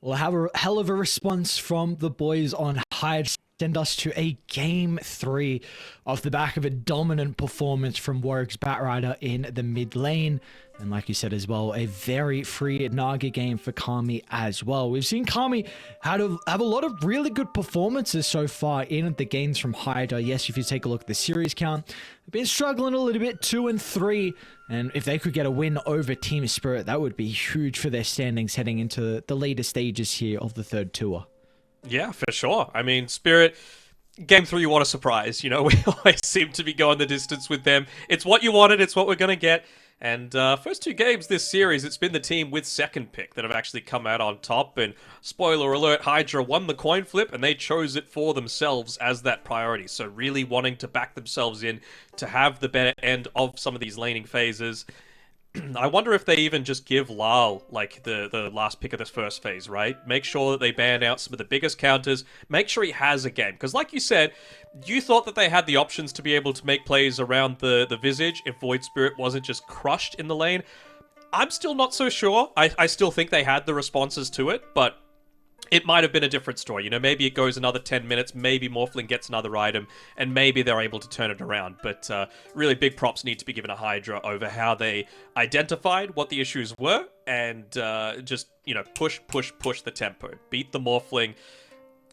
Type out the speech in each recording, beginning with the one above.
We'll have a hell of a response from the boys on HYDRA. Send us to a game 3 off the back of a dominant performance from Warwick's Batrider in the mid lane. And like you said as well, a very free Naga game for Kami as well. We've seen Kami have a lot of really good performances so far in the games from HYDRA. Yes, if you take a look at the series count, they've been struggling a little bit, 2 and 3. And if they could get a win over Team Spirit, that would be huge for their standings heading into the later stages here of the third tour. Yeah, for sure. I mean, Spirit, game 3, what a surprise. You know, we always seem to be going the distance with them. It's what you wanted, it's what we're going to get. And first 2 games this series, it's been the team with second pick that have actually come out on top. And spoiler alert, HYDRA won the coin flip and they chose it for themselves as that priority. So really wanting to back themselves in to have the better end of some of these laning phases. I wonder if they even just give Lal, like, the last pick of this first phase, right? Make sure that they ban out some of the biggest counters. Make sure he has a game. Because like you said, you thought that they had the options to be able to make plays around the Visage if Void Spirit wasn't just crushed in the lane. I'm still not so sure. I still think they had the responses to it, but it might have been a different story. You know, maybe it goes another 10 minutes, maybe Morphling gets another item, and maybe they're able to turn it around. But really big props need to be given to HYDRA over how they identified what the issues were and just, you know, push the tempo. Beat the Morphling.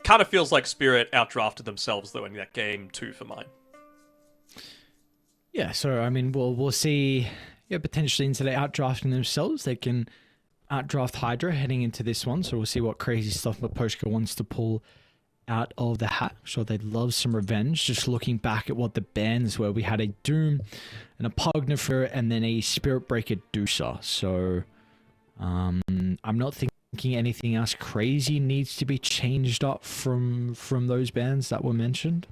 Kind of feels like Spirit outdrafted themselves, though, in that game 2 for mine. Yeah, so, I mean, we'll see, yeah, potentially instead of outdrafting themselves, they can outdraft HYDRA heading into this one, so we'll see what crazy stuff Maposhka wants to pull out of the hat. I'm sure they'd love some revenge. Just looking back at what the bans were, we had a Doom and a Pugnifer and then a Spirit Breaker Deucer. So I'm not thinking anything else crazy needs to be changed up from those bans that were mentioned.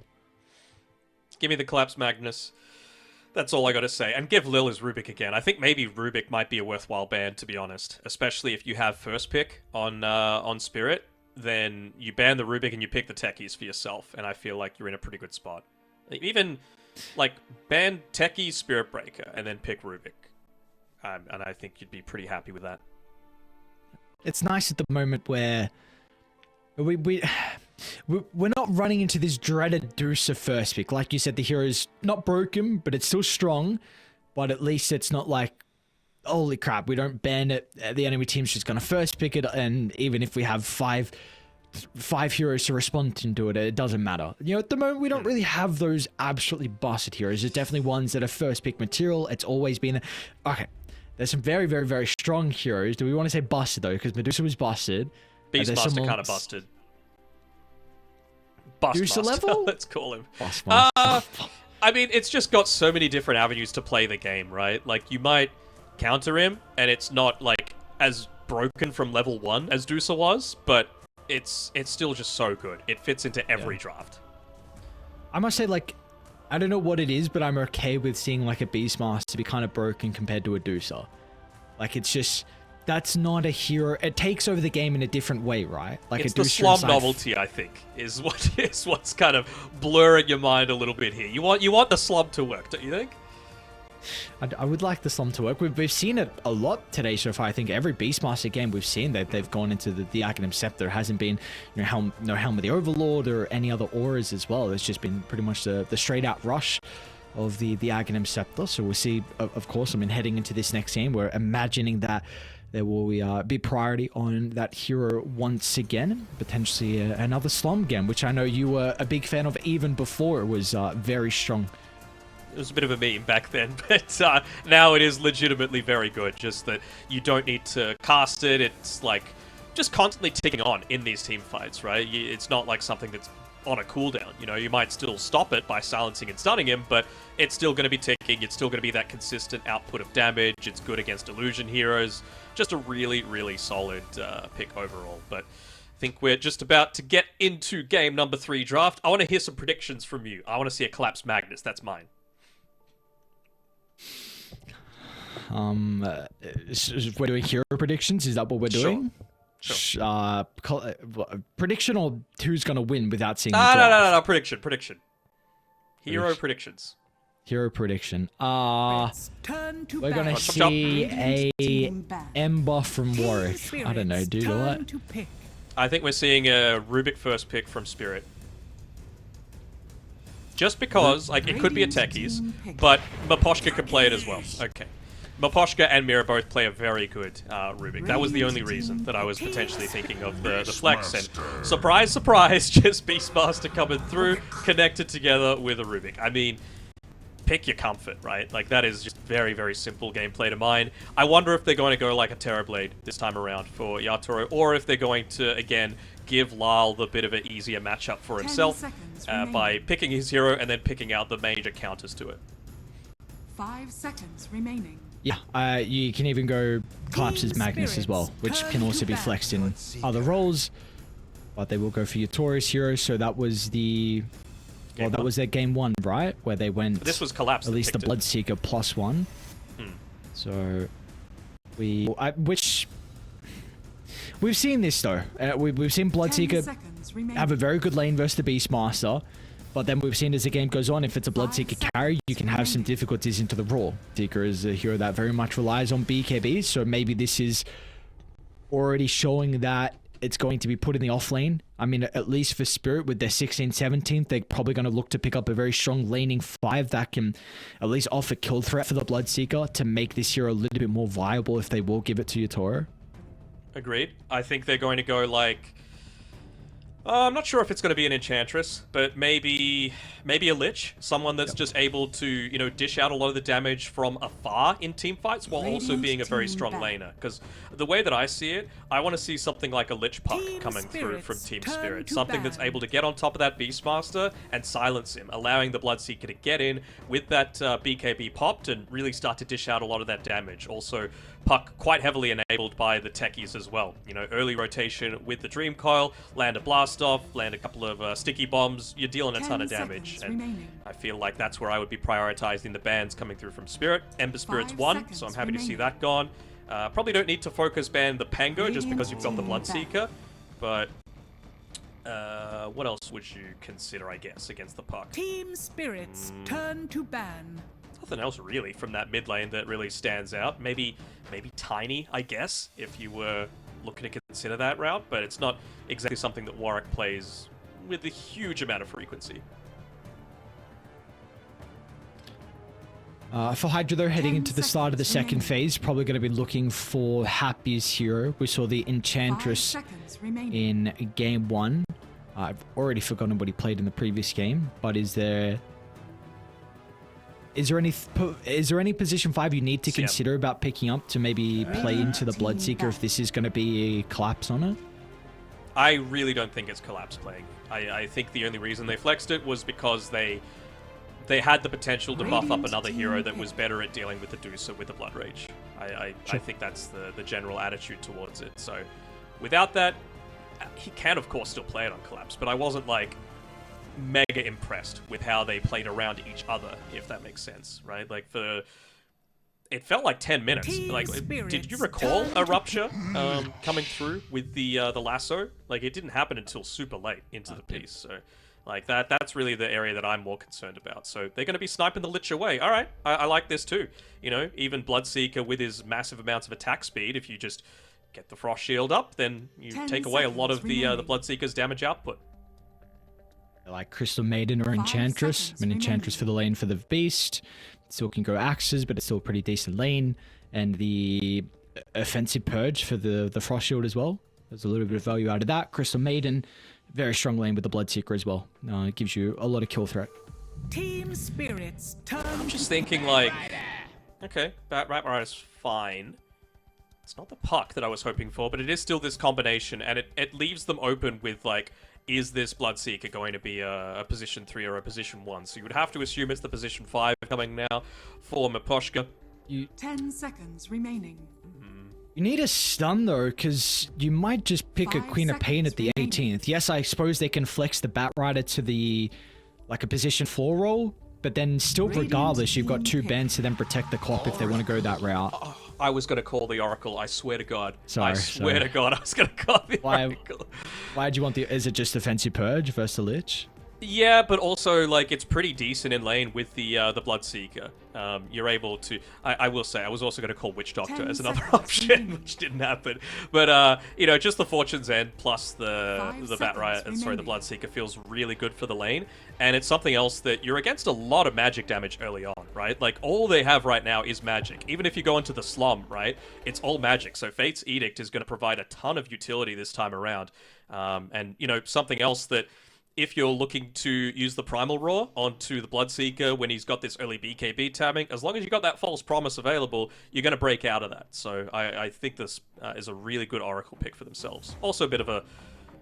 Give me the Collapse Magnus. That's all I gotta say. And give Lil as Rubik again. I think maybe Rubik might be a worthwhile ban, to be honest. Especially if you have first pick on Spirit, then you ban the Rubik and you pick the techies for yourself. And I feel like you're in a pretty good spot. Even, like, ban techie Spirit Breaker and then pick Rubik. And I think you'd be pretty happy with that. It's nice at the moment where we're not running into this dreaded Deucer first pick. Like you said, the hero's not broken, but it's still strong. But at least it's not like, holy crap, we don't ban it. The enemy team's just going to first pick it. And even if we have five heroes to respond to it doesn't matter. You know, at the moment, we don't really have those absolutely busted heroes. There's definitely ones that are first pick material. It's always been... Okay, there's some very, very, very strong heroes. Do we want to say busted, though? Because Medusa was busted. Beastmaster kind of busted. Medusa level? Let's call him. I mean, it's just got so many different avenues to play the game, right? Like, you might counter him, and it's not, like, as broken from level 1 as Deucer was, but it's still just so good. It fits into every draft. I must say, like, I don't know what it is, but I'm okay with seeing, like, a Beastmaster be kind of broken compared to a Deucer. Like, it's just... That's not a hero. It takes over the game in a different way, right? Like it's the slum novelty, I think, is what's kind of blurring your mind a little bit here. You want the slum to work, don't you think? I would like the slum to work. We've seen it a lot today so far. I think every Beastmaster game we've seen that they've gone into the Aghanim Scepter. It hasn't been Helm of the Overlord or any other auras as well. It's just been pretty much the straight out rush of the Aghanim Scepter. So we'll see, of course, I mean, heading into this next game, we're imagining that there will be priority on that hero once again, potentially another slum game, which I know you were a big fan of even before it was very strong. It was a bit of a meme back then, but now it is legitimately very good. Just that you don't need to cast it. It's like just constantly ticking on in these team fights, right? It's not like something that's on a cooldown. You know, you might still stop it by silencing and stunning him, but it's still going to be ticking. It's still going to be that consistent output of damage. It's good against illusion heroes. Just a really, really solid pick overall. But I think we're just about to get into game number 3 draft. I want to hear some predictions from you. I want to see a Collapse Magnus. That's mine. We're doing hero predictions. Is that what we're doing? Sure. Prediction or who's going to win without seeing No, prediction. Hero predictions. Hero prediction. Turn to We're gonna ban. see a Team ban. Ember from Team Warwick. I don't know, Spirits, dude. turn What? to pick. I think we're seeing a Rubik first pick from Spirit. Just because, like, it could be a techies, but Maposhka could play it as well. Okay. Maposhka and Mira both play a very good Rubik. That was the only reason that I was potentially thinking of the flex. And surprise, surprise, just Beastmaster coming through, connected together with a Rubik. I mean, pick your comfort, right? Like, that is just very, very simple gameplay to mine. I wonder if they're going to go like a Terrorblade this time around for Yatoro, or if they're going to, again, give Lyle the bit of an easier matchup for himself by picking his hero and then picking out the major counters to it. 5 seconds remaining. Yeah, you can even go Collapse's Magnus as well, which can also be flexed in other roles. But they will go for Yatori's hero, so that was the... Well, that was their game 1, right? Where they went... This was Collapse. At least the Bloodseeker +1. So... which... We've seen this, though. We've seen Bloodseeker have a very good lane versus the Beastmaster. But then we've seen as the game goes on, if it's a Bloodseeker carry, you can have some difficulties into the Raw. Seeker is a hero that very much relies on BKB, so maybe this is already showing that it's going to be put in the off lane. I mean, at least for Spirit, with their 16th, 17th, they're probably going to look to pick up a very strong laning 5 that can at least offer kill threat for the Bloodseeker to make this hero a little bit more viable if they will give it to Yatoro. Agreed. I think they're going to go like... I'm not sure if it's going to be an Enchantress, but maybe a Lich. Someone that's just able to, you know, dish out a lot of the damage from afar in team fights while also being a very strong laner. Because the way that I see it, I want to see something like a Lich Puck coming through from Team Spirit. Something that's able to get on top of that Beastmaster and silence him, allowing the Bloodseeker to get in with that BKB popped and really start to dish out a lot of that damage. Also, Puck quite heavily enabled by the techies as well. You know, early rotation with the Dream Coil, land a blast off, land a couple of sticky bombs, you're dealing a ton of damage. And I feel like that's where I would be prioritizing the bans coming through from Spirit. Ember Spirit's 1, so I'm happy to see that gone. Probably don't need to focus ban the Pango just because you've got the Bloodseeker, but what else would you consider, I guess, against the Puck? Team Spirits, turn to ban. Nothing else really from that mid lane that really stands out. Maybe Tiny, I guess, if you were looking to consider that route, but it's not exactly something that Warwick plays with a huge amount of frequency. For HYDRA, though, heading into the start of the second phase, probably going to be looking for Happy's hero. We saw the Enchantress in game 1. I've already forgotten what he played in the previous game, but is there any position 5 you need to consider about picking up to maybe play into the Bloodseeker if this is going to be a collapse on it? I really don't think it's collapse playing. I think the only reason they flexed it was because they had the potential to buff up another hero that was better at dealing with the Deucer with the Blood Rage. I think that's the general attitude towards it. So without that, he can of course still play it on collapse, but I wasn't like mega impressed with how they played around each other, if that makes sense, right? Like it felt like 10 minutes. Like, did you recall a rupture coming through with the lasso? Like, it didn't happen until super late into the piece. So, like that's really the area that I'm more concerned about. So they're going to be sniping the Lich away. All right, I like this too. You know, even Bloodseeker with his massive amounts of attack speed, if you just get the Frost Shield up, then you take away a lot of the Bloodseeker's damage output. Like Crystal Maiden or Enchantress. I mean, Enchantress for the lane for the Beast. Still can go Axes, but it's still a pretty decent lane. And the Offensive Purge for the Frost Shield as well. There's a little bit of value out of that. Crystal Maiden, very strong lane with the Bloodseeker as well. It gives you a lot of kill threat. Team Spirits, turn. I'm just thinking like, okay, Bat is fine. It's not the Puck that I was hoping for, but it is still this combination, and it leaves them open with like, is this Bloodseeker going to be a position 3 or a position 1? So you would have to assume it's the position 5 coming now for Maposhka. 10 seconds remaining. You need a stun though, because you might just pick a Queen of Pain at the 18th. Yes, I suppose they can flex the Bat Rider to the like a position 4 role, but then still regardless, you've got 2 bans to then protect the clock if they want to go that route. I was going to call the Oracle, I swear to God. Sorry, I swear to God, I was going to call the Oracle. Why do you want the... Is it just Offensive Purge versus the Lich? Yeah, but also like it's pretty decent in lane with the Bloodseeker. You're able to. I will say I was also going to call Witch Doctor 10 as another seconds option, remaining. which didn't happen. But you know, just the Fortune's End plus the 5 Bat seconds Riot, sorry, the remaining. Bloodseeker feels really good for the lane, and it's something else that you're against a lot of magic damage early on, right? Like all they have right now is magic. Even if you go into the slum, right, it's all magic. So Fate's Edict is going to provide a ton of utility this time around, and you know something else that. If you're looking to use the Primal Roar onto the Bloodseeker when he's got this early BKB tabbing, as long as you got that False Promise available, you're going to break out of that. So I think this is a really good Oracle pick for themselves. Also a bit of a...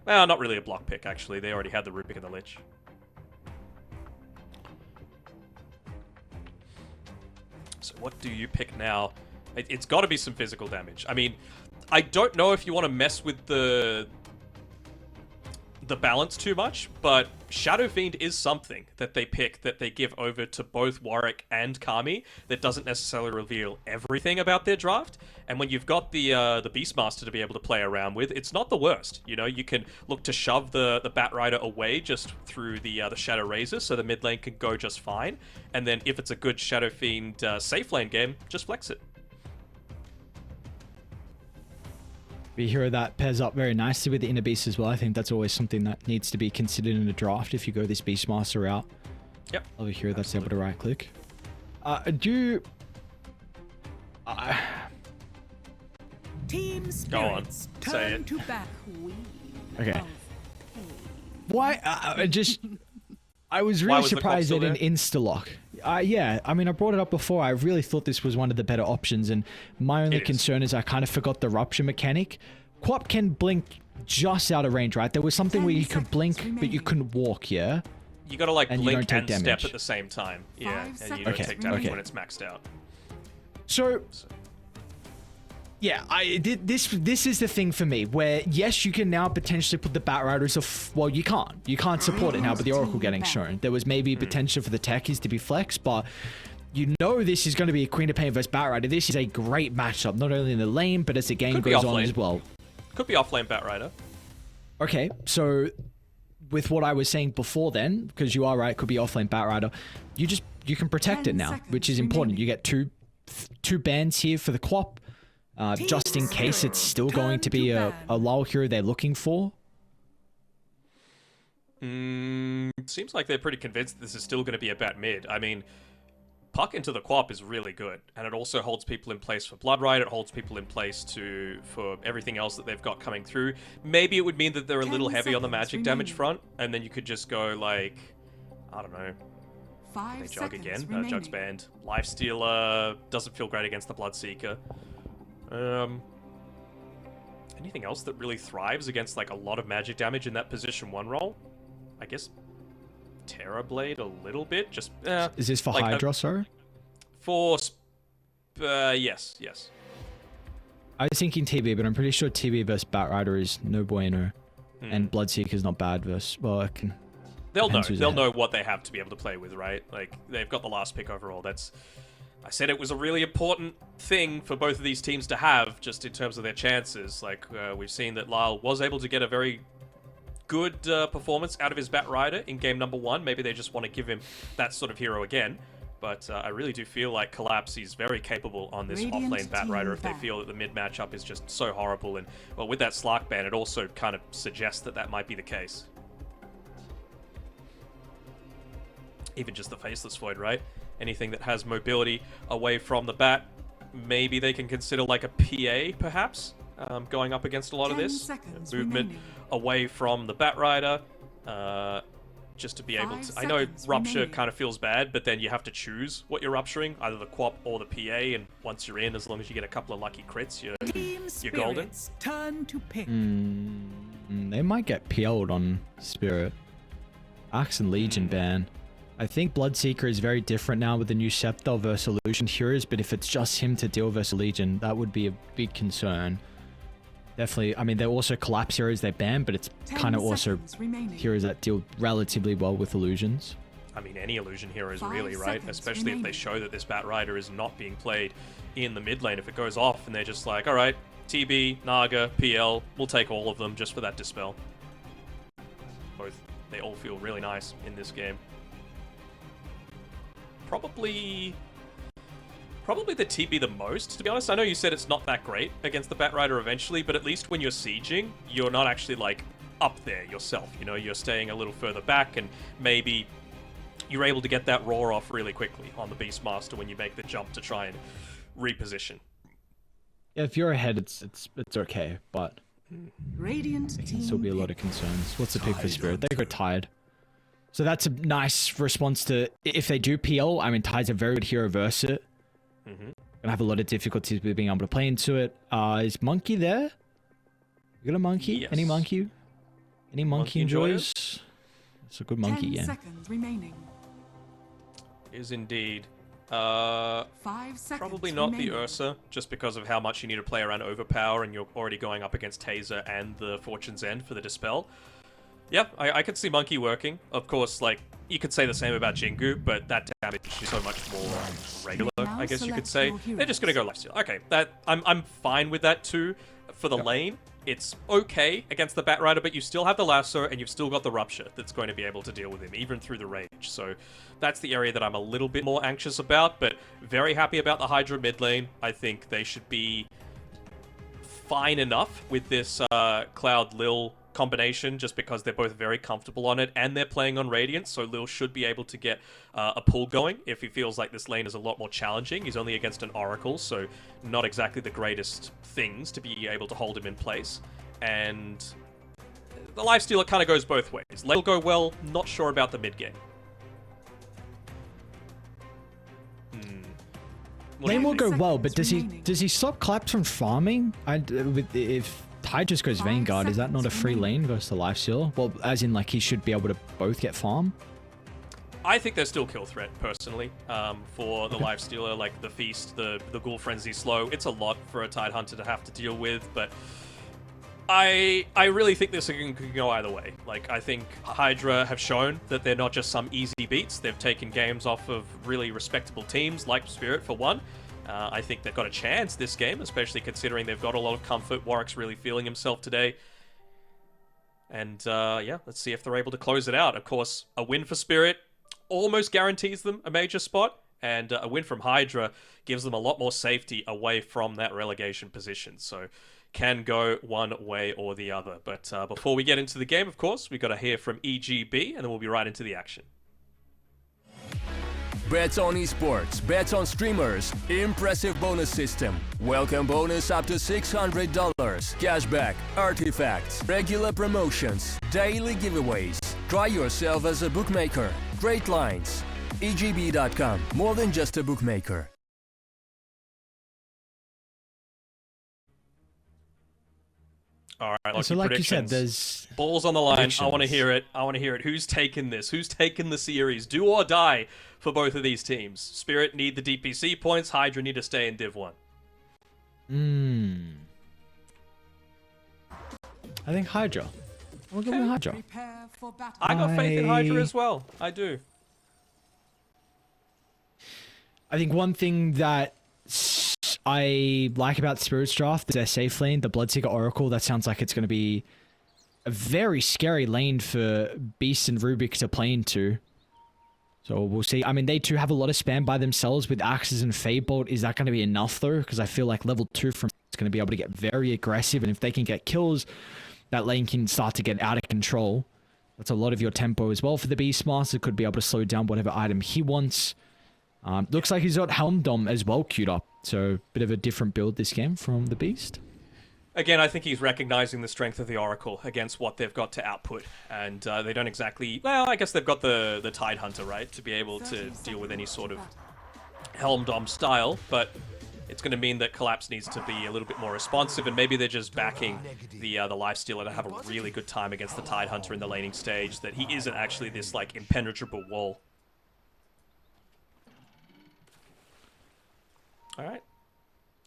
Well, not really a block pick, actually. They already had the Rubick and the Lich. So what do you pick now? It's got to be some physical damage. I mean, I don't know if you want to mess with the balance too much, but Shadow Fiend is something that they pick that they give over to both Warwick and Kami that doesn't necessarily reveal everything about their draft. And when you've got the Beastmaster to be able to play around with, it's not the worst. You know, you can look to shove the Bat Rider away just through the Shadow Razor so the mid lane can go just fine. And then if it's a good Shadow Fiend safe lane game, just flex it. Be a hero that pairs up very nicely with the Inner Beast as well. I think that's always something that needs to be considered in a draft if you go this Beastmaster route. Yep. Love a hero that's able to right click. Team Go on. spirits Say turn it. to battle. Okay. Why? I was Why really was the cop surprised still they didn't insta-lock. Yeah, I mean, I brought it up before. I really thought this was one of the better options, and my only It is. concern is I kind of forgot the Rupture mechanic. Quap can blink just out of range, right? There was something 10 where you could seconds blink, but you remaining. couldn't walk, yeah? You gotta like And you blink don't and take step damage. at the same time. Yeah, 5 and you seconds don't take damage remaining. when it's maxed out. So, yeah, this is the thing for me, where yes, you can now potentially put the Bat Riders off. Well, you can't. You can't support it now with the Oracle getting shown. There was maybe potential for the techies to be flexed, but you know this is going to be a Queen of Pain versus Bat Rider. This is a great matchup, not only in the lane, but as the game Could be goes off on lane. as well. Could be offlane Bat Rider. Okay, so with what I was saying before then, because you are right, could be offlane Bat Rider, you can protect 10 it now, seconds which is important. remaining. You get two bans here for the Quap, just in case it's still going to be a lull hero they're looking for. Seems like they're pretty convinced this is still going to be a bat mid. I mean, Puck into the Quap is really good, and it also holds people in place for Blood Ride. It holds people in place for everything else that they've got coming through. Maybe it would mean that they're a 10 little heavy on the seconds magic damage remaining. front, and then you could just go like, I don't know, 5 they jug seconds again. remaining. Jug's banned. Lifestealer doesn't feel great against the Bloodseeker. Anything else that really thrives against like a lot of magic damage in that position 1 role? I guess Terrorblade a little bit. Just Is this for like, Hydra, sorry? for yes. I was thinking TB, but I'm pretty sure TB versus Bat Rider is no bueno, and Bloodseeker's not bad versus. Well, I can. They'll know. Depends who's They'll ahead. know what they have to be able to play with, right? Like they've got the last pick overall. I said it was a really important thing for both of these teams to have, just in terms of their chances. Like we've seen that Lyle was able to get a very good performance out of his Bat Rider in game number 1. Maybe they just want to give him that sort of hero again. But I really do feel like Collapse is very capable on this Radiant offlane Bat team Rider if they ban. feel that the mid matchup is just so horrible. And well, with that Slark ban, it also kind of suggests that that might be the case. Even just the Faceless Void, right? Anything that has mobility away from the bat, maybe they can consider like a PA, perhaps, going up against a lot of 10 this. seconds Movement remaining. away from the Bat Rider. Just to be able 5 to... I know seconds Rupture remaining. kind of feels bad, but then you have to choose what you're rupturing, either the Quap or the PA, and once you're in, as long as you get a couple of lucky crits, you're Team golden. spirits turn to pick. They might get PL'd on Spirit. Axe and Legion ban. I think Bloodseeker is very different now with the new Scepter versus Illusion heroes, but if it's just him to deal versus Legion, that would be a big concern. Definitely, I mean, they're also Collapse heroes they ban, but it's 10 kind of also seconds remaining. heroes that deal relatively well with illusions. I mean, any illusion heroes 5 really, right? seconds Especially if they remaining. show that this Bat Rider is not being played in the mid lane. If it goes off and they're just like, all right, TB, Naga, PL, we'll take all of them just for that Dispel. Both They all feel really nice in this game. Probably the TB the most, to be honest. I know you said it's not that great against the Batrider eventually, but at least when you're sieging, you're not actually, like, up there yourself. You know, you're staying a little further back, and maybe you're able to get that roar off really quickly on the Beastmaster when you make the jump to try and reposition. Yeah, if you're ahead, it's okay, but Radiant there can team still be a lot of concerns. What's the pick for Spirit? They go Tide. So that's a nice response to, if they do PL, I mean, Tide's a very good hero versus it. Gonna have a lot of difficulties with being able to play into it. Is Monkey there? You got a monkey? Yes. Any monkey? Any monkey enjoyers? enjoyers? It's a good monkey, 10 yeah. seconds remaining. Is indeed. 5 seconds Probably not remaining. the Ursa, just because of how much you need to play around Overpower, and you're already going up against Taser and the Fortune's End for the Dispel. Yeah, I could see Monkey working. Of course, like, you could say the same about Jingu, but that damage is so much more regular, I guess you could say. They're just gonna go lifesteal. Okay, I'm fine with that too. For the lane, it's okay against the Batrider, but you still have the Lasso, and you've still got the Rupture that's going to be able to deal with him, even through the range. So that's the area that I'm a little bit more anxious about, but very happy about the Hydra mid lane. I think they should be fine enough with this Cloud Lil combination, just because they're both very comfortable on it, and they're playing on Radiant, so Lil should be able to get a pull going if he feels like this lane is a lot more challenging. He's only against an Oracle, so not exactly the greatest things to be able to hold him in place. And the lifestealer kind of goes both ways. Lane will go well, not sure about the mid game. Lane will go well, but seconds remaining. does he stop Collapse from farming? If Tide just goes 5 Vanguard, is that not a seconds free remaining. lane versus the Lifestealer? Well, as in, like, he should be able to both get farm? I think there's still kill threat, personally, for the Lifestealer, like the Feast, the Ghoul Frenzy slow. It's a lot for a Tide Hunter to have to deal with, but I really think this can go either way. Like, I think HYDRA have shown that they're not just some easy beats. They've taken games off of really respectable teams, like Spirit, for one. I think they've got a chance this game, especially considering they've got a lot of comfort. Warwick's really feeling himself today. And, yeah, let's see if they're able to close it out. Of course, a win for Spirit almost guarantees them a major spot, and a win from HYDRA gives them a lot more safety away from that relegation position. So, can go one way or the other. But before we get into the game, of course, we've got to hear from EGB, and then we'll be right into the action. Bets on esports, bets on streamers, impressive bonus system. Welcome bonus up to $600. Cashback, artifacts, regular promotions, daily giveaways. Try yourself as a bookmaker. Great lines. EGB.com, more than just a bookmaker. All right, Lockie, So like you said, predictions. there's Balls on the line. I want to predictions. hear it. I want to hear it. Who's taken this? Who's taken the series? Do or die for both of these teams. Spirit need the DPC points. HYDRA need to stay in Div 1. I think HYDRA. We'll go with HYDRA. Prepare for battle. I got faith in HYDRA I- as well. I do. I think one thing that I like about Spirit's draft is their safe lane, the Bloodseeker Oracle. That sounds like it's going to be a very scary lane for Beast and Rubik to play into. So we'll see. I mean, they too have a lot of spam by themselves with Axes and Fadebolt. Is that going to be enough, though? Because I feel like level 2 from is going to be able to get very aggressive. And if they can get kills, that lane can start to get out of control. That's a lot of your tempo as well for the Beastmaster. Could be able to slow down whatever item he wants. Looks like he's got Helm Dom as well queued up. So, bit of a different build this game from the Beast. Again, I think he's recognizing the strength of the Oracle against what they've got to output. And they don't exactly... Well, I guess they've got the Tide Hunter, right? To be able to deal with any sort of Helm Dom style. But it's going to mean that Collapse needs to be a little bit more responsive. And maybe they're just backing the Lifestealer to have a really good time against the Tide Hunter in the laning stage. That he isn't actually this, like, impenetrable wall. Alright.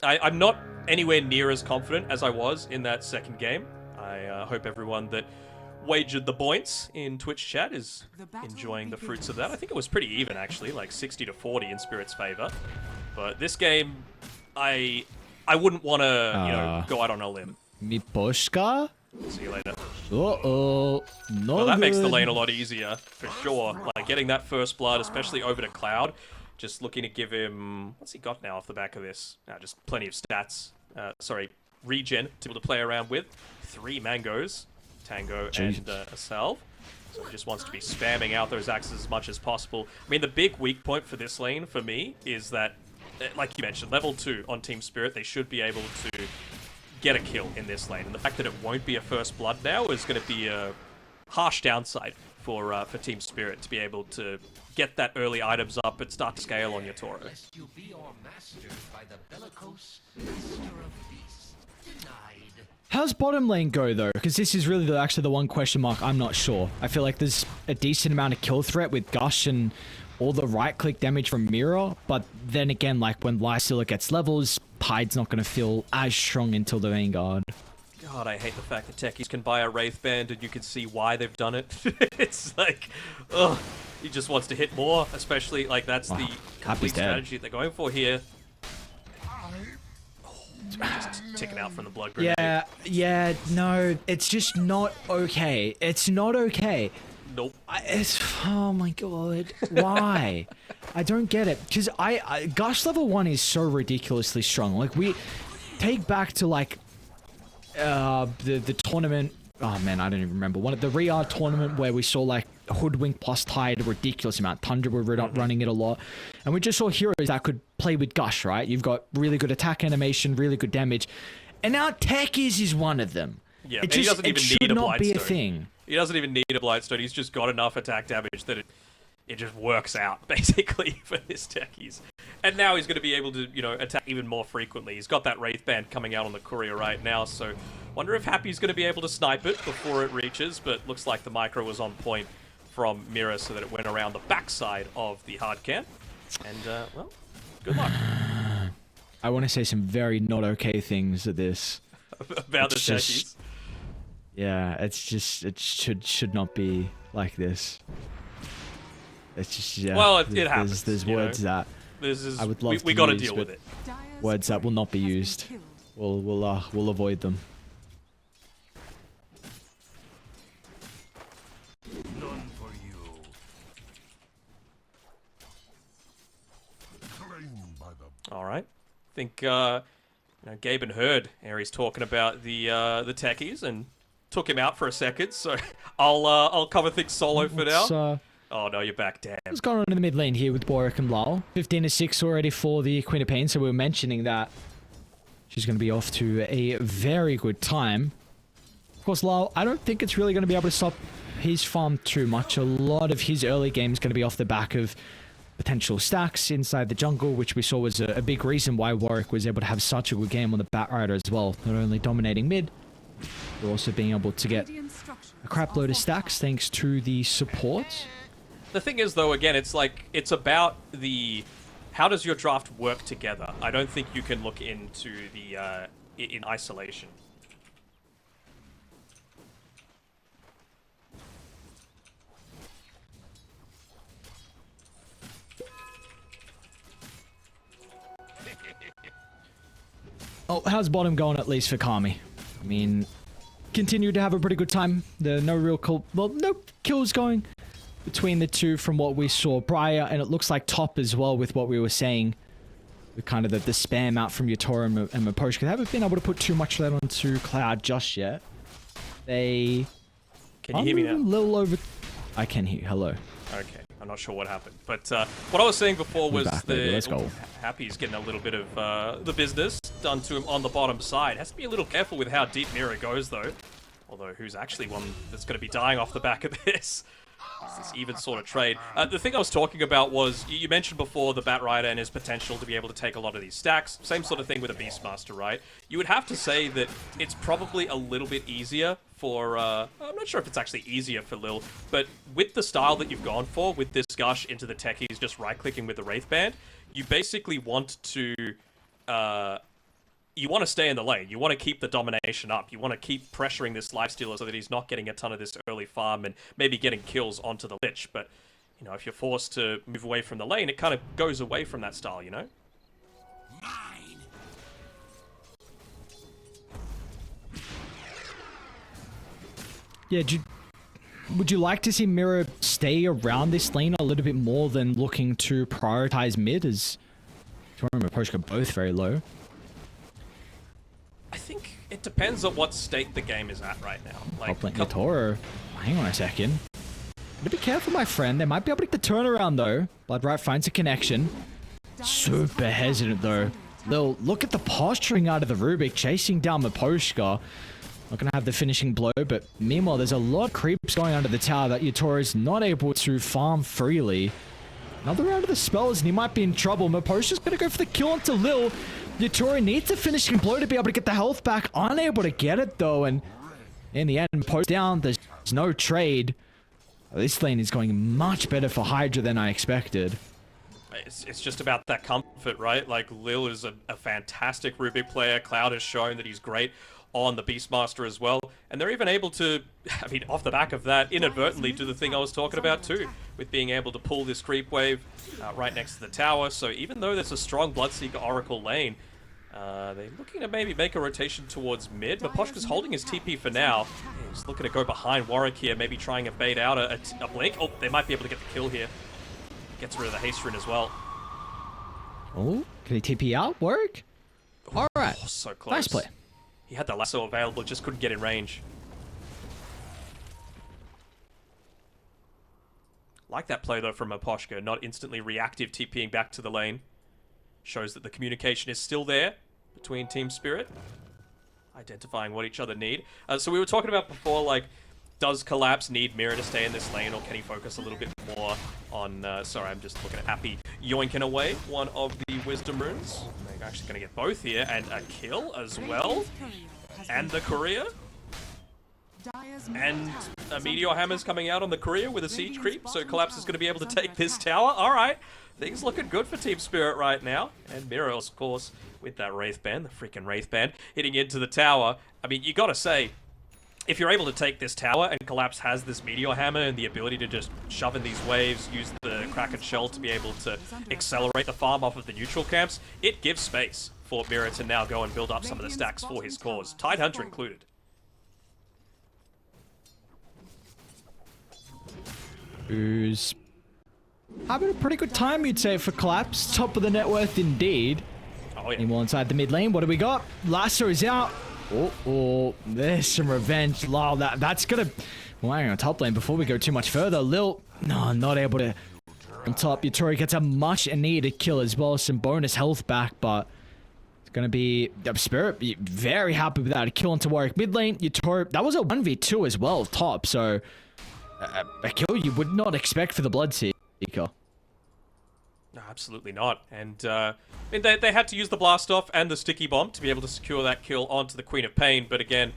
I'm not anywhere near as confident as I was in that second game. I hope everyone that wagered the points in Twitch chat is enjoying the fruits of that. I think it was pretty even, actually, like 60-40 in Spirit's favor. But this game, I wouldn't want to, you know, go out on a limb. Miposhka? See you later. Uh-oh. No Well, that makes the good. lane a lot easier, for sure. Like, getting that first blood, especially over to Cloud, just looking to give him... What's he got now off the back of this? Just plenty of stats. Sorry, regen to be able to play around with. 3 mangoes, Tango and a salve. So he just wants to be spamming out those axes as much as possible. I mean, the big weak point for this lane, for me, is that, like you mentioned, level 2 on Team Spirit, they should be able to get a kill in this lane. And the fact that it won't be a first blood now is going to be a harsh downside for Team Spirit to be able to get that early items up and start to scale on your Toro. Lest you be mastered by the bellicose master of beasts. Denied. How's bottom lane go though? Because this is really actually the one question mark I'm not sure. I feel like there's a decent amount of kill threat with Gush and all the right click damage from Mirror, but then again, like when Lysilla gets levels, Pide's not going to feel as strong until the Vanguard. God, I hate the fact that techies can buy a Wraith Band and you can see why they've done it. It's like, ugh, he just wants to hit more, especially like that's the complete strategy they're going for here. Just ticking out from the blood grenade. Yeah, no, it's just not okay. It's not okay. Nope. Oh my god, why? I don't get it. Because Gush level 1 is so ridiculously strong. Like, we take back to like the tournament. Oh man, I don't even remember. One of the Riyadh tournament where we saw like Hoodwink plus Tide a ridiculous amount. Tundra were running it a lot. And we just saw heroes that could play with Gush, right? You've got really good attack animation, really good damage. And now Techies is one of them. Yeah, it he doesn't even need a not be a Blightstone. thing. He doesn't even need a Blightstone. He's just got enough attack damage that it just works out, basically, for his techies. And now he's going to be able to, you know, attack even more frequently. He's got that Wraith Band coming out on the courier right now, so wonder if Happy's going to be able to snipe it before it reaches, but looks like the micro was on point from Mirror so that it went around the backside of the hard can. And, well, good luck. I want to say some very not okay things at this. About the techies. Yeah, it's just, it should not be like this. It's just, yeah. Well, it happens. There's words that I would love we to got to use, deal but with it. words that will not be used. We'll avoid them. None for you. Claimed by the All right. I think you know, Gabe and heard Aries talking about the techies and took him out for a second. So I'll cover things solo for now. Oh no, you're back, damn. What's going on in the mid lane here with Warwick and Lal? 15-6 already for the Queen of Pain, so we were mentioning that she's going to be off to a very good time. Of course, Lal, I don't think it's really going to be able to stop his farm too much. A lot of his early game is going to be off the back of potential stacks inside the jungle, which we saw was a big reason why Warwick was able to have such a good game on the Batrider as well. Not only dominating mid, but also being able to get a crap load of stacks thanks to the support. The thing is, though, again, it's like, it's about the, how does your draft work together? I don't think you can look into the, in isolation. Oh, how's bottom going at least for Kami? I mean, continue to have a pretty good time. There are no real no kills going between the two from what we saw prior, and it looks like top as well with what we were saying. With kind of the spam out from Yatoro and Maposhka. They haven't been able to put too much of that onto Cloud just yet. They... Can you hear me now? A little over... I can hear you. Hello. Okay, I'm not sure what happened. But what I was saying before was back, baby. Let's go. Happy's getting a little bit of the business done to him on the bottom side. Has to be a little careful with how deep Mirror goes, though. Although, who's actually one that's going to be dying off the back of this? This even sort of trade. The thing I was talking about was, you mentioned before the Batrider and his potential to be able to take a lot of these stacks. Same sort of thing with a Beastmaster, right? You would have to say that it's probably a little bit easier for, I'm not sure if it's actually easier for Lil, but with the style that you've gone for, with this Gush into the techies, just right-clicking with the Wraith Band, you basically want to, you want to stay in the lane. You want to keep the domination up. You want to keep pressuring this lifestealer so that he's not getting a ton of this early farm and maybe getting kills onto the Lich. But, you know, if you're forced to move away from the lane, it kind of goes away from that style, you know? Yeah, would you like to see Mirror stay around this lane a little bit more than looking to prioritize mid, as Tori and Maposhka both very low? I think it depends on what state the game is at right now. Like, Top lane Toro. Hang on a second. Gotta be careful, my friend. They might be able to get the turnaround, though. Bloodright finds a connection. Super hesitant, though. Lil, look at the posturing out of the Rubik, chasing down Maposhka. Not gonna have the finishing blow, but meanwhile, there's a lot of creeps going under the tower that Yatoro is not able to farm freely. Another round of the spells, and he might be in trouble. Maposhka's gonna go for the kill onto Lil. Yatoro needs a finishing blow to be able to get the health back. Unable to get it, though, and in the end, Maposhka down. There's no trade. This lane is going much better for HYDRA than I expected. It's just about that comfort, right? Like, Lil is a fantastic Rubik player. Cloud has shown that he's great on the Beastmaster as well. And they're even able to, I mean, off the back of that, inadvertently do the thing I was talking about too, with being able to pull this creep wave right next to the tower. So even though there's a strong Bloodseeker Oracle lane, they're looking to maybe make a rotation towards mid. Maposhka's holding his TP for now. He's looking to go behind Warwick here, maybe trying to bait out a blink. Oh, they might be able to get the kill here. Gets rid of the haste rune as well. Oh, can he TP out? Work? Alright. Oh, so close. Nice play. He had the lasso available, just couldn't get in range. Like that play though from Maposhka, not instantly reactive TPing back to the lane. Shows that the communication is still there between Team Spirit. Identifying what each other need. So we were talking about before, like, does Collapse need Mirror to stay in this lane, or can he focus a little bit more on... sorry, I'm just looking at Happy yoinking away one of the Wisdom Runes. They're actually going to get both here, and a kill as well. And the Courier. And a Meteor Hammer's coming out on the Courier with a Siege Creep, so Collapse is going to be able to take this tower. Alright, things looking good for Team Spirit right now. And Mirror, of course, with that Wraith Band, the freaking Wraith Band, hitting into the tower. I mean, you got to say, if you're able to take this tower and Collapse has this Meteor Hammer and the ability to just shove in these waves, use the Kraken Shell to be able to accelerate the farm off of the neutral camps, it gives space for Mirror to now go and build up some of the stacks for his cause, Tidehunter included. Who's having a pretty good time, you'd say, for Collapse. Top of the net worth indeed. Oh, yeah. Anyone inside the mid lane? What do we got? Lasso is out. Oh, there's some revenge. Lol, that's gonna... Well, hang on, top lane before we go too much further. Lil, no, not able to... On top, Yatoro gets a much needed kill as well. Some bonus health back, but... It's gonna be... Spirit, very happy with that. A kill into Warwick mid lane. Yatoro, that was a 1v2 as well, top, so... a kill you would not expect for the Bloodseeker. No, absolutely not. And I mean, they had to use the blast off and the sticky bomb to be able to secure that kill onto the Queen of Pain. But again,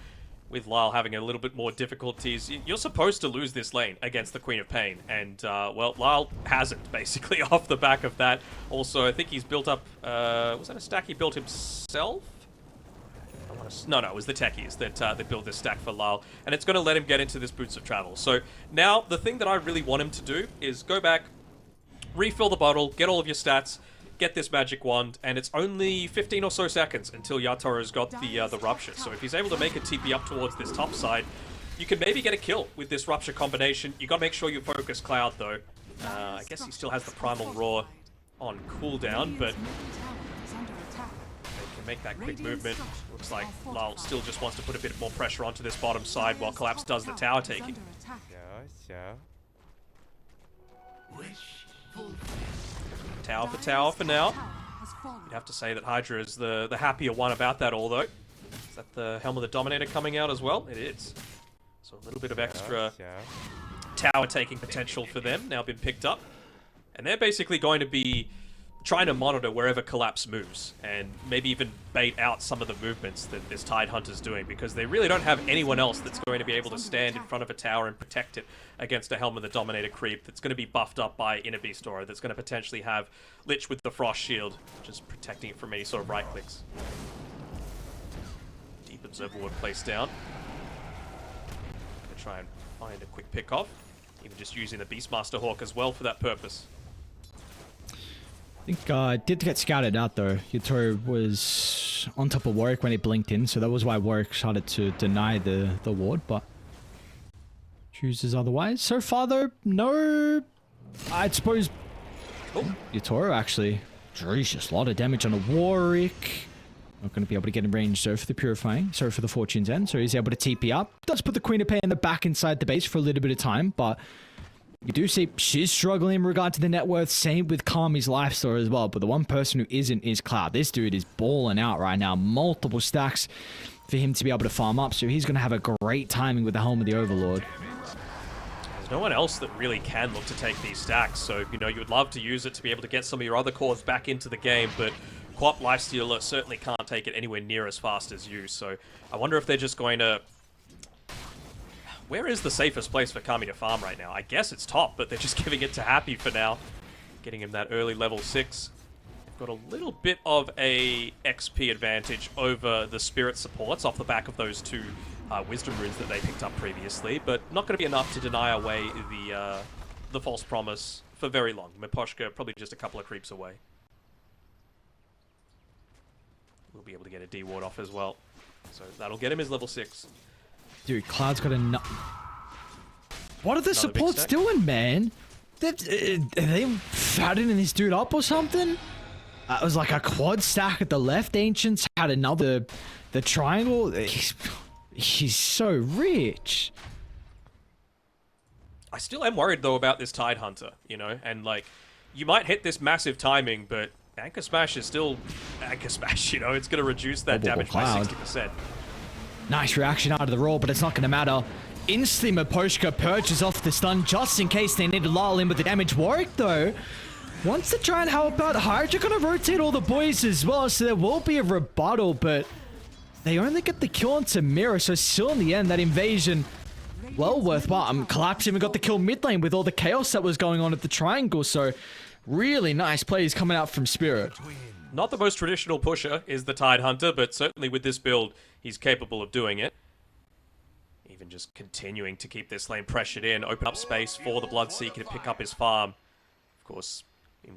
with Lyle having a little bit more difficulties, you're supposed to lose this lane against the Queen of Pain. And, well, Lyle hasn't, basically, off the back of that. Also, I think he's built up... was that a stack he built himself? No, it was the techies that built this stack for Lyle, and it's going to let him get into this Boots of Travel. So now, the thing that I really want him to do is go back, refill the bottle, get all of your stats, get this magic wand, and it's only 15 or so seconds until Yatoro's got the Rupture. So if he's able to make a TP up towards this top side, you can maybe get a kill with this Rupture combination. You got to make sure you focus Cloud, though. I guess he still has the Primal Roar on cooldown, but... make that quick movement. Looks like Lyle still just wants to put a bit more pressure onto this bottom side while Collapse does the tower taking. Tower for now. You'd have to say that HYDRA is the happier one about that all, though. Is that the Helm of the Dominator coming out as well? It is. So a little bit of extra tower taking potential for them now been picked up. And they're basically going to be trying to monitor wherever Collapse moves, and maybe even bait out some of the movements that this Tidehunter's doing, because they really don't have anyone else that's going to be able to stand in front of a tower and protect it against a Helm of the Dominator creep that's going to be buffed up by Inner Beast Aura, that's going to potentially have Lich with the Frost Shield, just protecting it from any sort of right clicks. Deep Observer Ward placed down. Gonna try and find a quick pick off, even just using the Beastmaster Hawk as well for that purpose. I think did get scouted out though. Yatoro was on top of Warwick when he blinked in, so that was why Warwick started to deny the ward, but chooses otherwise. So far, though, no. I'd suppose. Oh, Yatoro actually. Jeez, a lot of damage on a Warwick. Not going to be able to get in range, so for the Purifying. So for the Fortune's End. So he's able to TP up. Does put the Queen of Pain in the back inside the base for a little bit of time, but you do see she's struggling in regard to the net worth. Same with Kami's life story as well. But the one person who isn't is Cloud. This dude is balling out right now. Multiple stacks for him to be able to farm up. So he's going to have a great timing with the Helm of the Overlord. There's no one else that really can look to take these stacks. So, you know, you would love to use it to be able to get some of your other cores back into the game. But Quap Lifestealer certainly can't take it anywhere near as fast as you. So I wonder if they're just going to... Where is the safest place for Kami to farm right now? I guess it's top, but they're just giving it to Happy for now. Getting him that early level 6. They've got a little bit of a XP advantage over the Spirit supports off the back of those two Wisdom runes that they picked up previously, but not going to be enough to deny away the False Promise for very long. Miposhka probably just a couple of creeps away. We'll be able to get a D-Ward off as well. So that'll get him his level 6. Dude, Cloud's got a... What are the supports doing, man? Are they fattening this dude up or something? It was like a quad stack at the left. Ancients had another... The triangle... He's so rich. I still am worried, though, about this Tide Hunter, you know? And, like, you might hit this massive timing, but Anchor Smash is still Anchor Smash, you know? It's going to reduce that damage by 60%. Nice reaction out of the roll, but it's not going to matter. Instantly, Miposhka purges off the stun just in case they need to lull in with the damage. Warwick, though, wants to try and help out. HYDRA going to rotate all the boys as well, so there will be a rebuttal, but they only get the kill onto Mirror, so still in the end, that invasion, well worthwhile. Collapse even got the kill mid lane with all the chaos that was going on at the triangle, so really nice plays coming out from Spirit. Not the most traditional pusher is the Tide Hunter, but certainly with this build, he's capable of doing it. Even just continuing to keep this lane pressured in, open up space for the Bloodseeker to pick up his farm. Of course,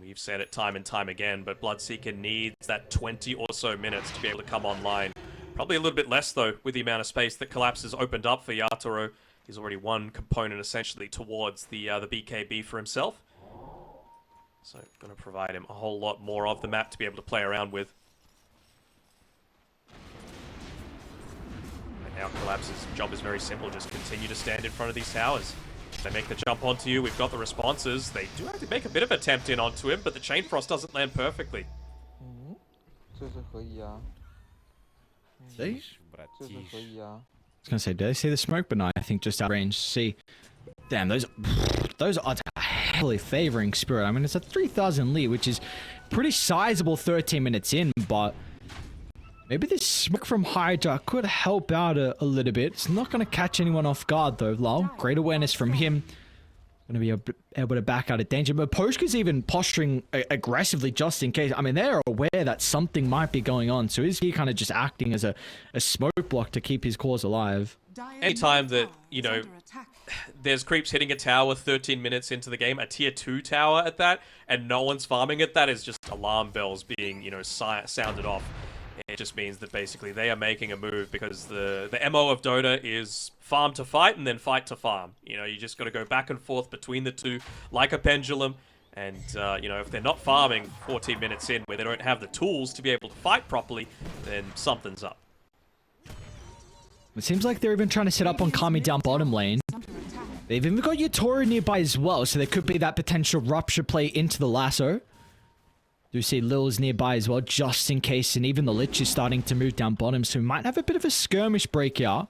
we've said it time and time again, but Bloodseeker needs that 20 or so minutes to be able to come online. Probably a little bit less, though, with the amount of space that Collapse has opened up for Yatoro. He's already one component, essentially, towards the BKB for himself. So, going to provide him a whole lot more of the map to be able to play around with. And now Collapse's job is very simple. Just continue to stand in front of these towers. If they make the jump onto you, we've got the responses. They do have to make a bit of an attempt in onto him, but the Chain Frost doesn't land perfectly. See? I was going to say, did they see the smoke? But no, I think just out of range. See, damn, those odds are heavily favoring Spirit. I mean, it's a 3,000 lead, which is pretty sizable 13 minutes in, but maybe this smoke from HYDRA could help out a little bit. It's not going to catch anyone off guard, though. Lol, great awareness from him. Going to be able to back out of danger. But Poshka's even posturing aggressively just in case. I mean, they're aware that something might be going on. So is he kind of just acting as a smoke block to keep his cause alive? Anytime that, you know, there's creeps hitting a tower 13 minutes into the game, a tier 2 tower at that, and no one's farming it, that is just alarm bells being, you know, sounded off. It just means that basically they are making a move because the MO of Dota is farm to fight and then fight to farm. You know, you just got to go back and forth between the two like a pendulum. And, you know, if they're not farming 14 minutes in where they don't have the tools to be able to fight properly, then something's up. It seems like they're even trying to set up on Kami down bottom lane. They've even got Yatoro nearby as well, so there could be that potential rupture play into the lasso. Do see Lil's nearby as well, just in case, and even the Lich is starting to move down bottom, so we might have a bit of a skirmish breakout.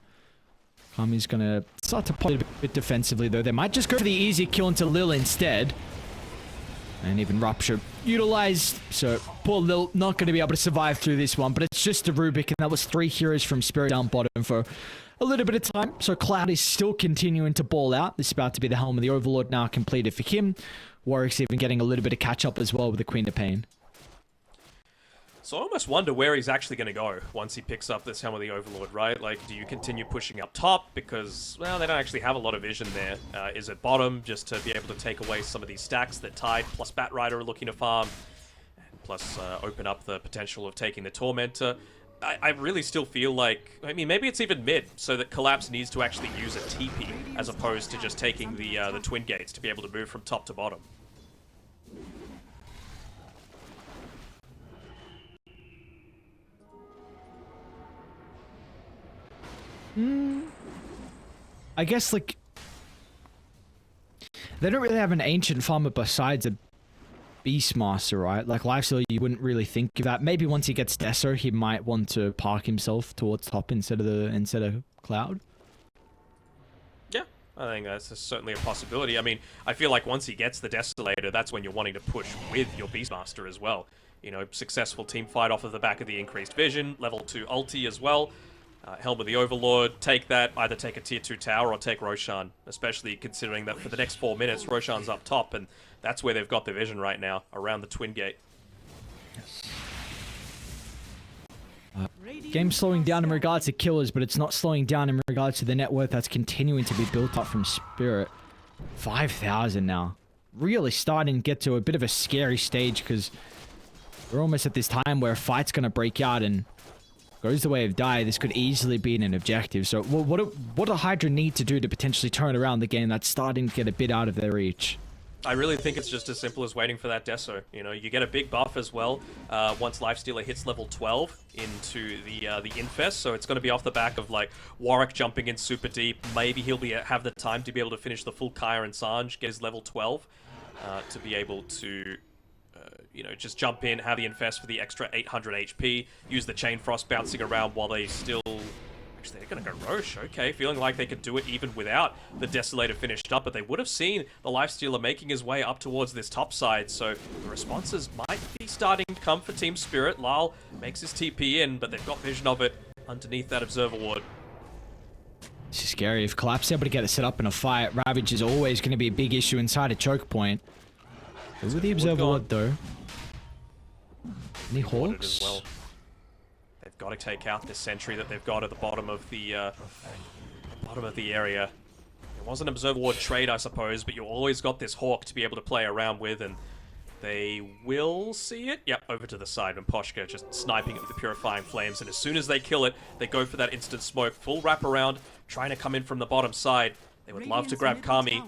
Kami's gonna start to play a bit defensively, though. They might just go for the easy kill into Lil instead. And even Rupture utilized, so poor Lil not going to be able to survive through this one, but it's just a Rubik, and that was 3 heroes from Spirit down bottom for a little bit of time. So Cloud is still continuing to ball out. This is about to be the Helm of the Overlord now completed for him. Warwick's even getting a little bit of catch up as well with the Queen of Pain. So I almost wonder where he's actually going to go once he picks up this Helm of the Overlord, right? Like, do you continue pushing up top? Because, well, they don't actually have a lot of vision there. Is it bottom, just to be able to take away some of these stacks that Tide plus Batrider are looking to farm? And plus, open up the potential of taking the Tormentor. I really still feel like, I mean, maybe it's even mid, so that Collapse needs to actually use a TP as opposed to just taking the Twin Gates to be able to move from top to bottom. I guess, like, they don't really have an ancient farmer besides a Beastmaster, right? Like, Lifesteal, you wouldn't really think of that. Maybe once he gets Deso, he might want to park himself towards top instead of Cloud. Yeah, I think that's certainly a possibility. I mean, I feel like once he gets the Desolator, that's when you're wanting to push with your Beastmaster as well. You know, successful team fight off of the back of the increased vision, level 2 ulti as well. Helm of the Overlord, take that, either take a tier 2 tower or take Roshan, especially considering that for the next 4 minutes, Roshan's up top, and that's where they've got the vision right now, around the Twin Gate. Game's slowing down in regards to killers, but it's not slowing down in regards to the net worth that's continuing to be built up from Spirit. 5,000 now. Really starting to get to a bit of a scary stage, because we're almost at this time where a fight's going to break out, and goes the way of Die, this could easily be an objective. So what do HYDRA need to do to potentially turn around the game that's starting to get a bit out of their reach? I really think it's just as simple as waiting for that Deso. You know, you get a big buff as well once Lifestealer hits level 12 into the Infest, so it's going to be off the back of, like, Warwick jumping in super deep. Maybe he'll have the time to be able to finish the full Kaya and Sanj, get his level 12 to be able to... you know, just jump in, have the Infest for the extra 800 HP, use the Chain Frost bouncing around while they still... Actually, they're going to go Roche, okay. Feeling like they could do it even without the Desolator finished up, but they would have seen the Lifestealer making his way up towards this top side, so the responses might be starting to come for Team Spirit. Lyle makes his TP in, but they've got vision of it underneath that Observer Ward. This is scary. If Collapse is able to get it set up in a fight, Ravage is always going to be a big issue inside a choke point. Over the Observer Ward, though. Any Hawks? Well. They've got to take out this sentry that they've got at the bottom of the area. It was an Observer Ward trade, I suppose, but you always got this Hawk to be able to play around with, and they will see it. Yep, over to the side, and Poshka just sniping it with the Purifying Flames, and as soon as they kill it, they go for that instant smoke, full wraparound, trying to come in from the bottom side. They would love to grab Kami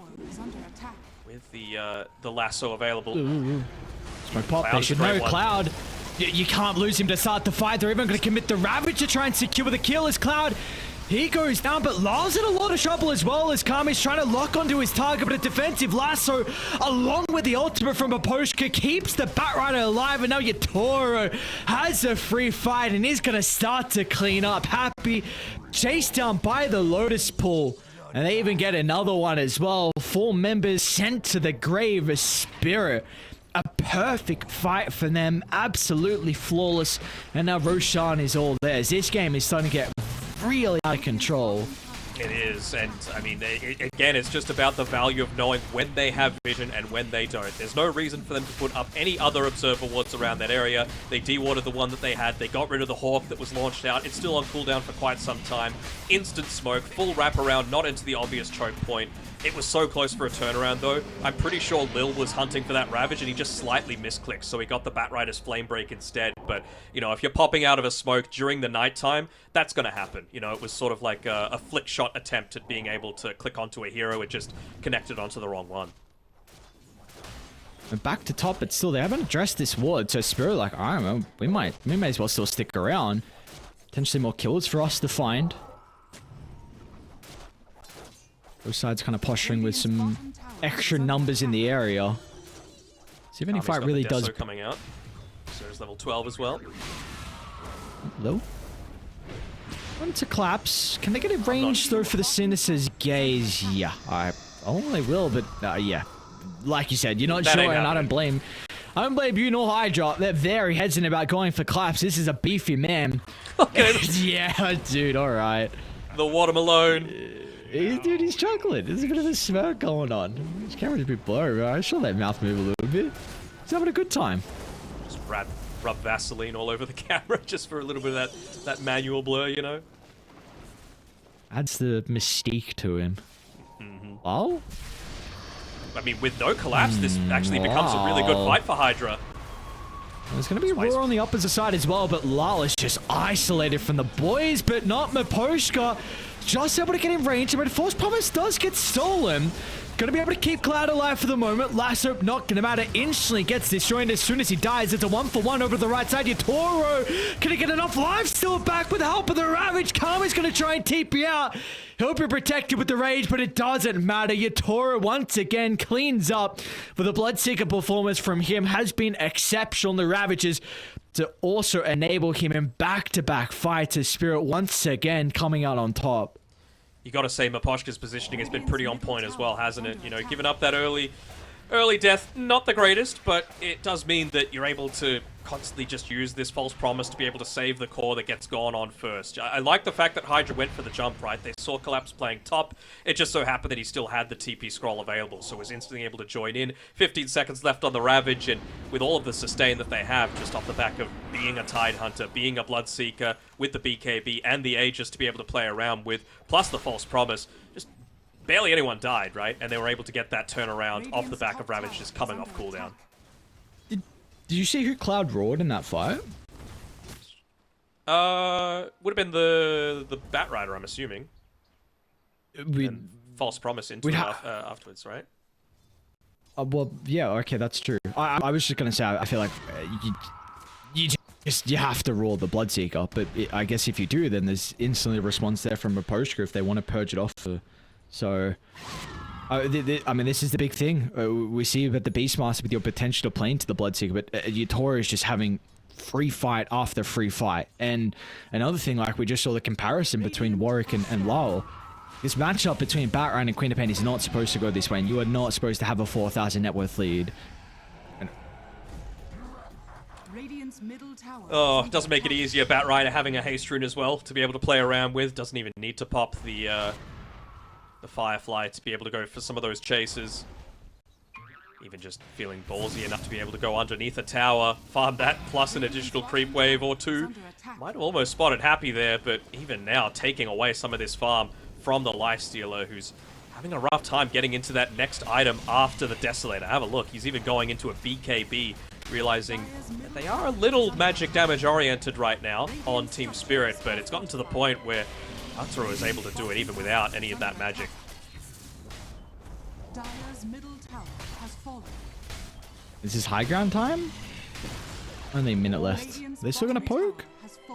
with the lasso available. Smoke pop, they should know. Cloud, you can't lose him to start the fight. They're even going to commit the Ravage to try and secure the kill as Cloud, he goes down, but Lyle's in a lot of trouble as well as Kami's trying to lock onto his target, but a defensive lasso along with the ultimate from Aposhka keeps the Batrider alive, and now Yatoro has a free fight and is going to start to clean up. Happy, chased down by the Lotus Pool. And they even get another one as well. 4 members sent to the grave as Spirit. A perfect fight for them. Absolutely flawless. And now Roshan is all theirs. This game is starting to get really out of control. It is, and I mean, again, it's just about the value of knowing when they have vision and when they don't. There's no reason for them to put up any other Observer Wards around that area. They de-watered the one that they had. They got rid of the Hawk that was launched out. It's still on cooldown for quite some time. Instant smoke, full wraparound, not into the obvious choke point. It was so close for a turnaround, though. I'm pretty sure Lil was hunting for that Ravage, and he just slightly misclicked, so he got the Batrider's Flame Break instead. But, you know, if you're popping out of a smoke during the nighttime, that's going to happen. You know, it was sort of like a flick shot attempt at being able to click onto a hero. It just connected onto the wrong one. And back to top, but still, they haven't addressed this ward, so Spirit like, I don't know, we may as well still stick around. Potentially more kills for us to find. Both sides kind of posturing with some extra numbers in the area. See if any fight really does. Coming out. So there's level 12 as well. Low. On to Collapse. Can they get a range though for the Sinister's Gaze? Yeah, they will, but yeah. Like you said, you're not sure, and I don't blame you nor HYDRA. They're very hesitant about going for Collapse. This is a beefy man. Okay. Yeah, dude, alright. The watermelon. Dude, he's chuckling. There's a bit of a smirk going on. His camera's a bit blurry, right? I saw that mouth move a little bit. He's having a good time. Just rub Vaseline all over the camera just for a little bit of that manual blur, you know? Adds the mystique to him. Oh? I mean, with no Collapse, this actually becomes a really good fight for HYDRA. There's going to be a roar on the opposite side as well, but Lal is just isolated from the boys, but not Miposhka. Just able to get in range, but False Promise does get stolen. Going to be able to keep Cloud alive for the moment. Lasso not going to matter. Instantly gets destroyed as soon as he dies. It's a 1-for-1 over to the right side. Yatoro can he get enough life still back with the help of the Ravage. Karma's going to try and TP out. He'll be protected with the rage, but it doesn't matter. Yatoro once again cleans up. But the Bloodseeker performance from him has been exceptional. The Ravages to also enable him in back-to-back fights as Spirit once again coming out on top. You got to say Miposhka's positioning has been pretty on point as well, hasn't it? You know, giving up that early death, not the greatest, but it does mean that you're able to constantly just use this false promise to be able to save the core that gets gone on first. I like the fact that HYDRA went for the jump, right? They saw Collapse playing top. It just so happened that he still had the TP scroll available, so was instantly able to join in. 15 seconds left on the Ravage, and with all of the sustain that they have, just off the back of being a Tidehunter, being a Bloodseeker, with the BKB and the Aegis to be able to play around with, plus the false promise, just barely anyone died, right? And they were able to get that turnaround off the back of Ravage just coming off cooldown. Did you see who Cloud roared in that fight? Would have been the Bat Rider, I'm assuming. And false promise into afterwards, right? Well, yeah, okay, that's true. I was just gonna say, I feel like you have to roar the Bloodseeker, but I guess if you do, then there's instantly a response there from Miposhka if they want to purge it off. So, I mean, this is the big thing. We see about the Beastmaster with your potential to play into the Bloodseeker, but Yatoro is just having free fight after free fight. And another thing, like we just saw the comparison between Warwick and Lowell. This matchup between Batrang and Queen of Pain is not supposed to go this way, and you are not supposed to have a 4,000 net worth lead. Oh, doesn't make it easier. Bat Rider having a haste rune as well to be able to play around with. Doesn't even need to pop the Firefly to be able to go for some of those chases. Even just feeling ballsy enough to be able to go underneath a tower, farm that plus an additional creep wave or two. Might have almost spotted Happy there, but even now taking away some of this farm from the Lifestealer, who's having a rough time getting into that next item after the Desolator. Have a look, he's even going into a BKB, realizing that they are a little magic damage oriented right now on Team Spirit, but it's gotten to the point where Arturo is able to do it even without any of that magic. Is this high ground time? Only a minute left. Are they still gonna poke?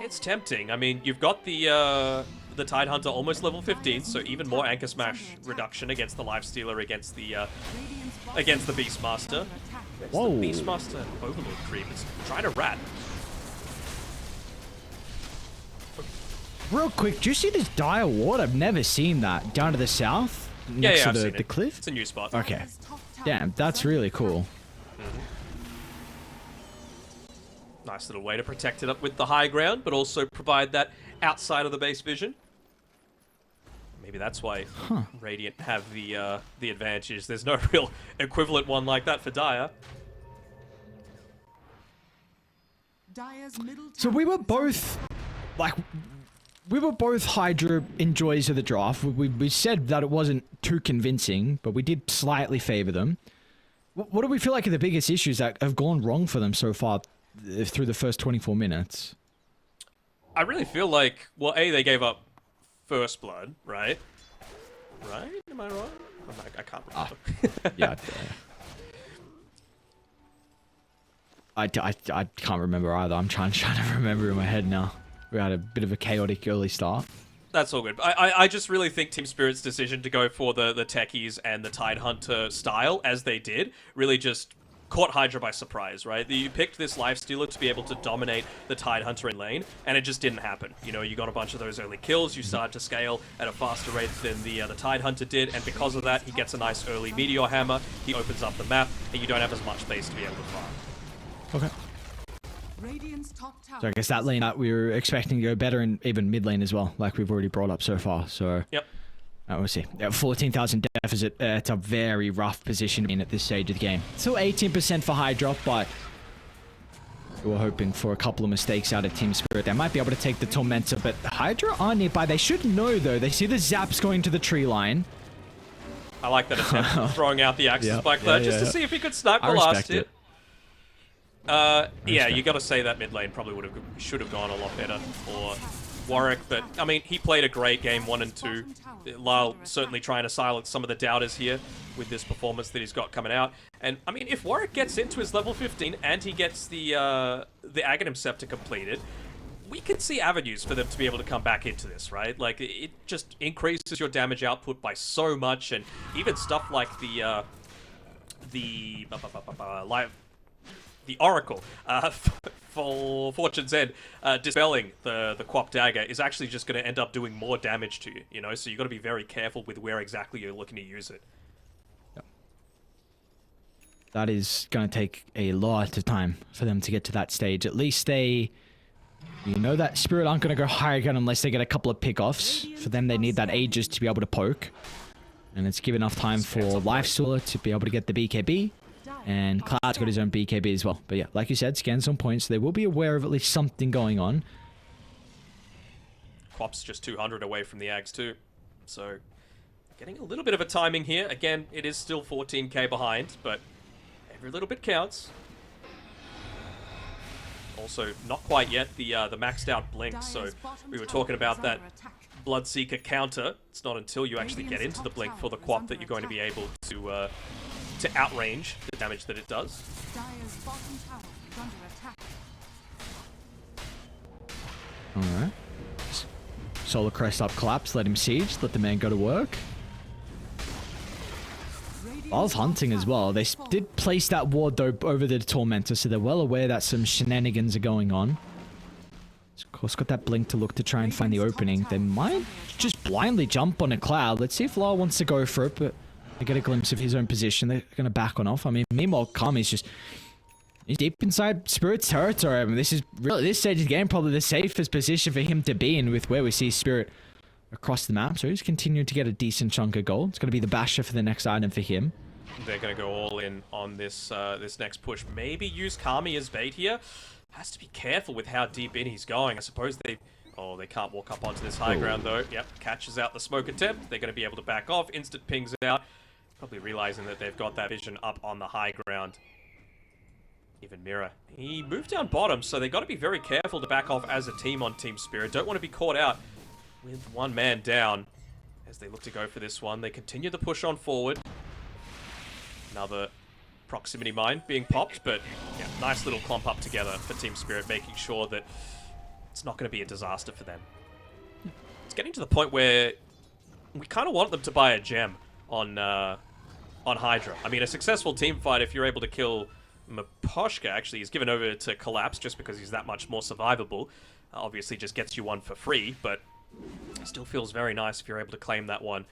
It's tempting. I mean, you've got the Tidehunter almost level 15, so even more Anchor Smash reduction against the Lifestealer, against the Beastmaster. Whoa. The Beastmaster Overlord creep. It's trying to rat. Real quick, do you see this dire ward? I've never seen that. Down to the south? Next I've to seen the it. cliff? It's a new spot. Okay. Damn, that's really cool. Nice little way to protect it up with the high ground, but also provide that outside of the base vision. Maybe that's why Radiant have the advantage. There's no real equivalent one like that for Dire. So we were both, like, HYDRA enjoys of the draft. We said that it wasn't too convincing, but we did slightly favor them. What do we feel like are the biggest issues that have gone wrong for them so far through the first 24 minutes? I really feel like, well, A, they gave up First Blood, right? Right? Am I wrong? I can't remember. Yeah. I can't remember either. I'm trying to remember in my head now. We had a bit of a chaotic early start. That's all good. I just really think Team Spirit's decision to go for the techies and the Tidehunter style, as they did, really just caught HYDRA by surprise, right? You picked this Lifestealer to be able to dominate the Tidehunter in lane, and it just didn't happen. You know, you got a bunch of those early kills, you started to scale at a faster rate than the Tidehunter did, and because of that, he gets a nice early Meteor Hammer, he opens up the map, and you don't have as much space to be able to farm. Okay. So I guess that lane we were expecting to go better, and even mid lane as well, like we've already brought up so far. So yep. We'll see. 14,000 deficit. It's a very rough position to be in at this stage of the game. Still 18% for HYDRA, but we're hoping for a couple of mistakes out of Team Spirit. They might be able to take the Tormentor, but HYDRA are nearby. They should know, though. They see the zaps going to the tree line. I like that attempt, throwing out the Axis Spike there, just to see if he could snipe the last hit. Yeah, you got to say that mid lane probably should have gone a lot better for Warwick, but I mean, he played a great game 1 and 2. Lyle certainly trying to silence some of the doubters here with this performance that he's got coming out. And I mean, if Warwick gets into his level 15 and he gets the Aghanim Scepter completed, we can see avenues for them to be able to come back into this, right? Like, it just increases your damage output by so much, and even stuff like the Oracle, for Fortune's End, dispelling the Quap Dagger is actually just going to end up doing more damage to you, you know? So you got to be very careful with where exactly you're looking to use it. Yep. That is going to take a lot of time for them to get to that stage. At least they... You know that Spirit aren't going to go high again unless they get a couple of pickoffs. For them, they need that Aegis to be able to poke. And it's give enough time for Lifestealer to be able to get the BKB. And Cloud's got his own BKB as well. But yeah, like you said, scans on points. So they will be aware of at least something going on. Quap's just 200 away from the Ags too. So, getting a little bit of a timing here. Again, it is still 14k behind, but every little bit counts. Also, not quite yet the maxed out blink, so we were talking about that Bloodseeker counter. It's not until you actually get into the blink for the Quap that you're going to be able to outrange the damage that it does. Dire's bottom tower is under attack. Alright. Solar Crest up, collapse, let him siege, let the man go to work. Love hunting as well. They did place that ward though over the Tormentor, so they're well aware that some shenanigans are going on. Of course, got that blink to look to try and find the opening. They might just blindly jump on a Cloud. Let's see if Lyle wants to go for it, but they get a glimpse of his own position. They're going to back on off. I mean, meanwhile, Kami's just... He's deep inside Spirit's territory. I mean, this is really, this stage of the game, probably the safest position for him to be in with where we see Spirit across the map. So he's continuing to get a decent chunk of gold. It's going to be the basher for the next item for him. They're going to go all in on this this next push. Maybe use Kami as bait here. Has to be careful with how deep in he's going. I suppose they... Oh, they can't walk up onto this high ground though. Yep, catches out the smoke attempt. They're going to be able to back off. Instant pings out. Probably realizing that they've got that vision up on the high ground. Even Mira. He moved down bottom, so they got to be very careful to back off as a team on Team Spirit. Don't want to be caught out with one man down as they look to go for this one. They continue the push on forward. Another proximity mine being popped, but yeah, nice little clump up together for Team Spirit, making sure that it's not going to be a disaster for them. It's getting to the point where we kind of want them to buy a gem on HYDRA. I mean, a successful team fight, if you're able to kill Maposhka, actually, is given over to Collapse just because he's that much more survivable. Obviously, just gets you one for free, but it still feels very nice if you're able to claim that one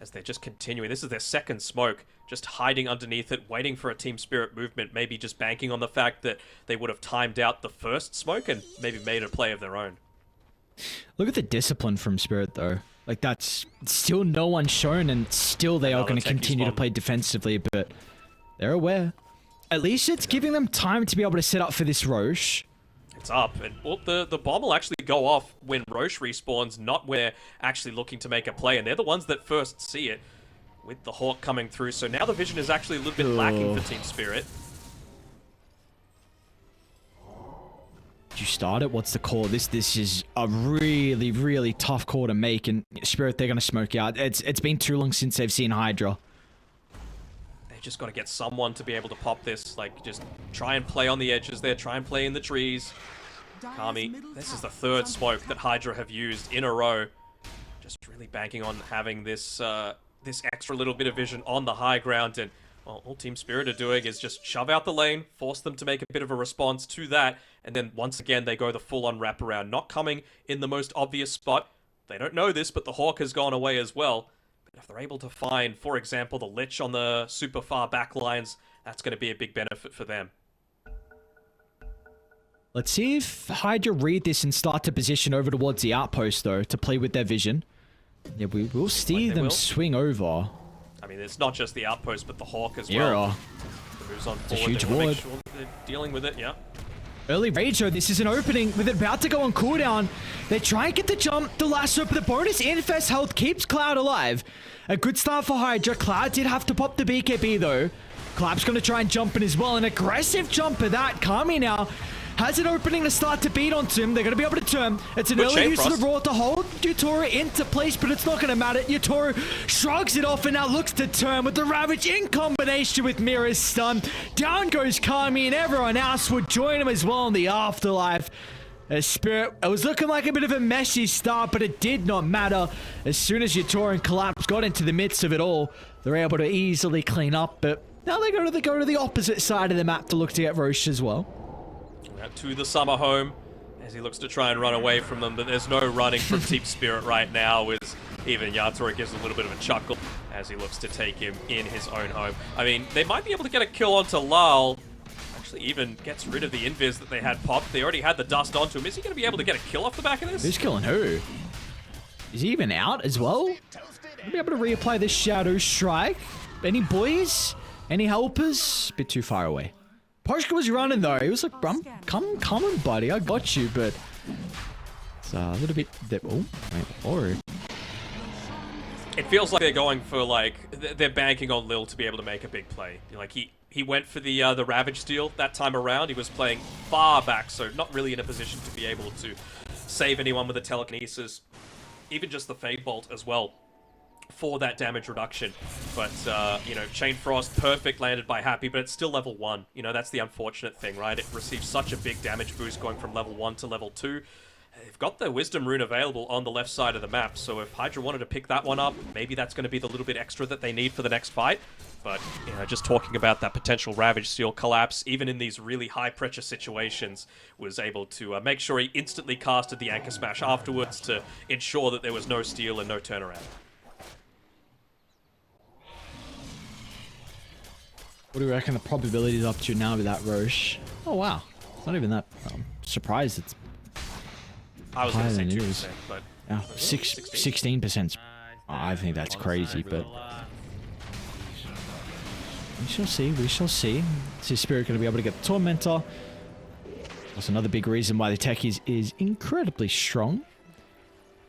as they're just continuing. This is their second smoke, just hiding underneath it, waiting for a Team Spirit movement, maybe just banking on the fact that they would have timed out the first smoke and maybe made a play of their own. Look at the discipline from Spirit, though. Like, that's still no one shown, and still they are going to continue to play defensively, but they're aware. At least it's giving them time to be able to set up for this Roche. It's up, and well, the bomb will actually go off when Roche respawns, not when they're actually looking to make a play, and they're the ones that first see it, with the Hawk coming through, so now the vision is actually a little bit lacking for Team Spirit. Did you start it? What's the call? This is a really, really tough call to make, and Spirit, they're going to smoke out. It's been too long since they've seen HYDRA. Just got to get someone to be able to pop this, like, just try and play on the edges there, try and play in the trees. Kami, this is the third smoke that HYDRA have used in a row. Just really banking on having this this extra little bit of vision on the high ground, and well, all Team Spirit are doing is just shove out the lane, force them to make a bit of a response to that, and then once again they go the full-on wraparound, not coming in the most obvious spot. They don't know this, but the Hawk has gone away as well. If they're able to find, for example, the Lich on the super far back lines, that's going to be a big benefit for them. Let's see if HYDRA read this and start to position over towards the outpost, though, to play with their vision. Yeah, we will see them swing over. I mean, it's not just the outpost, but the Hawk as well. The moves on forward, huge they want to ward. make sure that they're dealing with it, yeah. Early rage, though. This is an opening with it about to go on cooldown. They try and get the jump, the lasso, but the bonus infest health keeps Cloud alive. A good start for HYDRA. Cloud did have to pop the BKB, though. Clap's going to try and jump in as well. An aggressive jump at that. Kami now has an opening to start to beat onto him. They're going to be able to turn. It's an Good early chain use of frost. the Raw to hold Yutoro into place, but it's not going to matter. Yutoro shrugs it off and now looks to turn with the Ravage in combination with Mira's stun. Down goes Kami, and everyone else would join him as well in the afterlife. Spirit, it was looking like a bit of a messy start, but it did not matter. As soon as Yutoro and Collapse got into the midst of it all, they're able to easily clean up, but now they go to the opposite side of the map to look to get Roche as well. To the summer home as he looks to try and run away from them, but there's no running from Team Spirit right now, as even Yatoro gives a little bit of a chuckle as he looks to take him in his own home. I mean, they might be able to get a kill onto Lal. Actually, even gets rid of the invis that they had popped. They already had the dust onto him. Is he going to be able to get a kill off the back of this? Who's killing who? Is he even out as well? Gonna be able to reapply this Shadow Strike. Any boys? Any helpers? Bit too far away. Poshka was running though. He was like, come on, buddy. I got you, but it's a little bit... Oh, wait. Or... It feels like they're going for, like, they're banking on Lil to be able to make a big play. Like, he went for the Ravage steal that time around. He was playing far back, so not really in a position to be able to save anyone with a telekinesis. Even just the Fade Bolt as well for that damage reduction. But, you know, Chain Frost, perfect, landed by Happy, but it's still level 1. You know, that's the unfortunate thing, right? It receives such a big damage boost going from level 1 to level 2. They've got the Wisdom Rune available on the left side of the map, so if HYDRA wanted to pick that one up, maybe that's going to be the little bit extra that they need for the next fight. But, you know, just talking about that potential Ravage Steal Collapse, even in these really high-pressure situations, was able to make sure he instantly casted the Anchor Smash afterwards to ensure that there was no steal and no turnaround. What do you reckon the probability is up to now with that Roche? Oh, wow. It's not even that... I'm surprised it's I was going to say higher than it 2%, is. but... 16%. I think that's crazy, but... We shall see, we shall see. Is Spirit going to be able to get the Tormentor? That's another big reason why the tech is incredibly strong.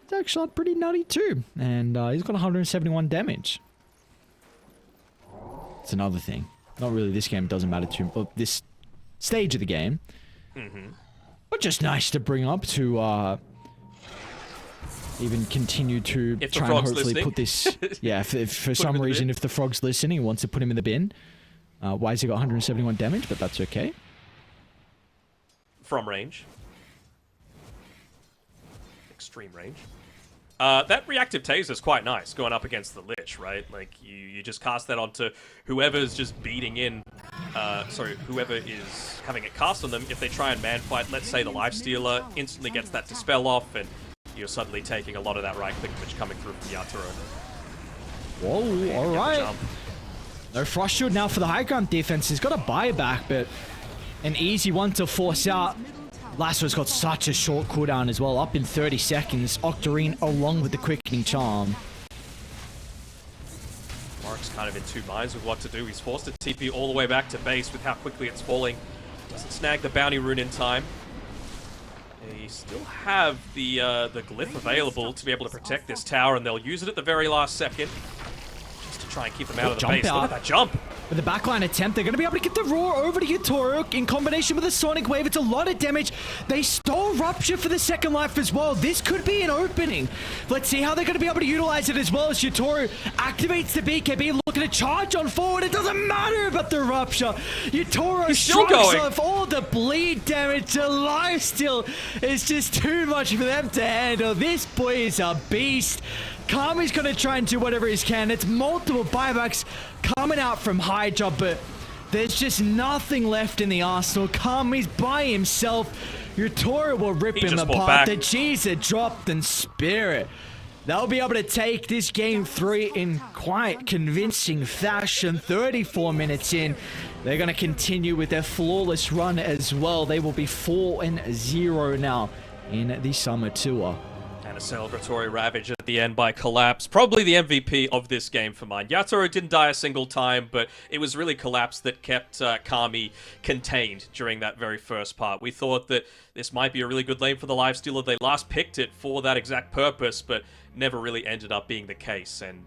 It's actually pretty nutty too. And he's got 171 damage. It's another thing. Not really this game, doesn't matter too much. This stage of the game. But just nice to bring up to even continue to If the try and frog's hopefully listening. put this... Yeah, if for some him in the reason, bin. if the frog's listening, he wants to put him in the bin. Why has he got 171 damage? But that's okay. From range. Extreme range. That reactive taser is quite nice going up against the Lich, right? Like, you just cast that onto whoever's just beating in, whoever is having it cast on them. If they try and man fight, let's say the Lifestealer instantly gets that Dispel off, and you're suddenly taking a lot of that right-click damage coming through from Yatoro. Whoa, alright. No Frost Shield now for the high ground defense. He's got a buyback, but an easy one to force out. Lasso's got such a short cooldown as well, up in 30 seconds. Octarine along with the Quickening Charm. Mark's kind of in two minds with what to do. He's forced to TP all the way back to base with how quickly it's falling. Doesn't snag the bounty rune in time. They still have the glyph available to be able to protect this tower, and they'll use it at the very last second just to try and keep them out of the jump base. Look out. at that jump! With the backline attempt, they're going to be able to get the Roar over to Yutoro in combination with the Sonic Wave. It's a lot of damage. They stole Rupture for the second life as well. This could be an opening. Let's see how they're going to be able to utilize it as well as Yutoro activates the BKB, looking to charge on forward. It doesn't matter about the Rupture. Yutoro He's still strikes going. off all the bleed damage. The lifesteal is just too much for them to handle. This boy is a beast. Kami's going to try and do whatever he can. It's multiple buybacks coming out from HYDRA, but there's just nothing left in the arsenal. Kami's by himself. Yutoro will rip He him just fought apart. back. The G's are dropped in Spirit. They'll be able to take this game 3 in quite convincing fashion. 34 minutes in. They're going to continue with their flawless run as well. They will be 4-0 now in the Summer Tour. And a celebratory Ravage at the end by Collapse. Probably the MVP of this game for mine. Yatoro didn't die a single time, but it was really Collapse that kept Kami contained during that very first part. We thought that this might be a really good lane for the Lifestealer. They last picked it for that exact purpose, but never really ended up being the case. And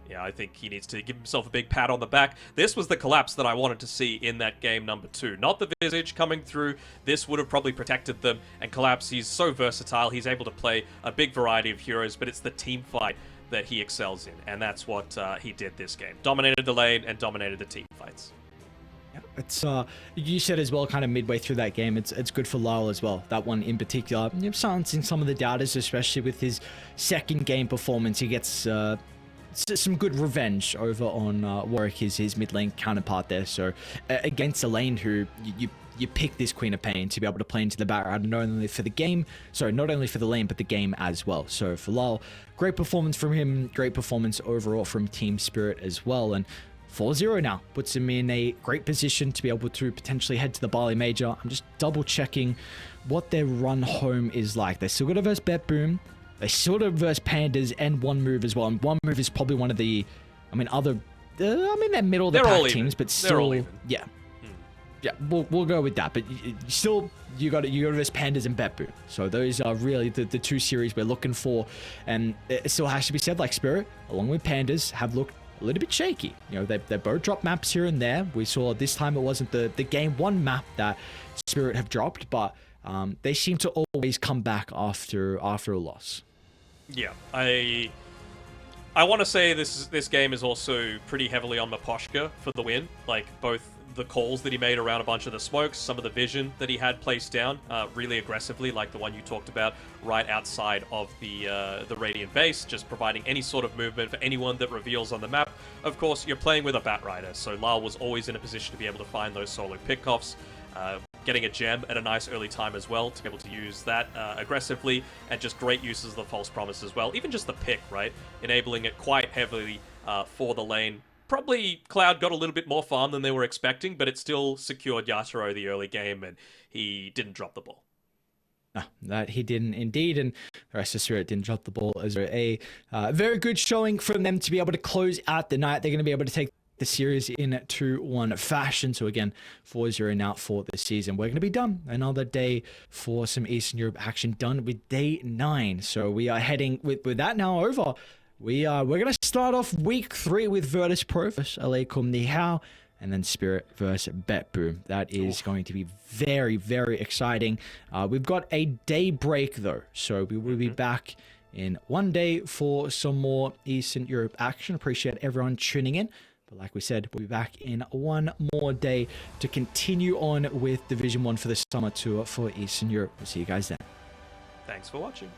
yeah, I think he needs to give himself a big pat on the back. This was the collapse that I wanted to see in that game number 2. Not the Visage coming through. This would have probably protected them. And Collapse, he's so versatile. He's able to play a big variety of heroes, but it's the team fight that he excels in. And that's what he did this game. Dominated the lane and dominated the team fights. It's you said as well, kind of midway through that game, it's good for Lyle as well. That one in particular, silencing some of the doubters, especially with his second game performance. He gets some good revenge over on Warwick, his mid lane counterpart there. So against a lane who you pick this Queen of Pain to be able to play into the background, not only for the game, not only for the lane, but the game as well. So for Lyle, great performance from him, great performance overall from Team Spirit as well. And 4-0 now puts him in a great position to be able to potentially head to the Bali Major. I'm just double checking what their run home is like. They still got to verse Bet Boom. They still got to verse Pandas and One Move as well. And One Move is probably one of the, they're middle of the pack teams, but still, yeah. Yeah, we'll go with that. But you got to verse Pandas and Bet Boom. So those are really the two series we're looking for. And it still has to be said, like Spirit, along with Pandas, have looked a little bit shaky. They both drop maps here and there. We saw this time it wasn't the game 1 map that Spirit have dropped, but they seem to always come back after a loss. Yeah, I want to say this game is also pretty heavily on Maposhka for the win. Like both the calls that he made around a bunch of the smokes, some of the vision that he had placed down really aggressively, like the one you talked about right outside of the Radiant base, just providing any sort of movement for anyone that reveals on the map. Of course, you're playing with a Bat Rider, so Lyle was always in a position to be able to find those solo pickoffs, getting a gem at a nice early time as well, to be able to use that aggressively, and just great uses of the False Promise as well. Even just the pick, right? Enabling it quite heavily for the lane. Probably Cloud got a little bit more farm than they were expecting, but it still secured Yatoro the early game, and he didn't drop the ball. No, that he didn't indeed, and the rest of Spirit didn't drop the ball as a very good showing from them to be able to close out the night. They're going to be able to take the series in 2-1 fashion. So again, 4-0 now for the season. We're going to be done. Another day for some Eastern Europe action done with day 9. So we are heading with that now over. We're gonna start off week 3 with Virtus Pro versus LA Ni Hao, and then Spirit versus Bet Boom. That is going to be very, very exciting. We've got a day break though, so we will be back in 1 day for some more Eastern Europe action. Appreciate everyone tuning in. But like we said, we'll be back in 1 more day to continue on with Division 1 for the summer tour for Eastern Europe. We'll see you guys then. Thanks for watching.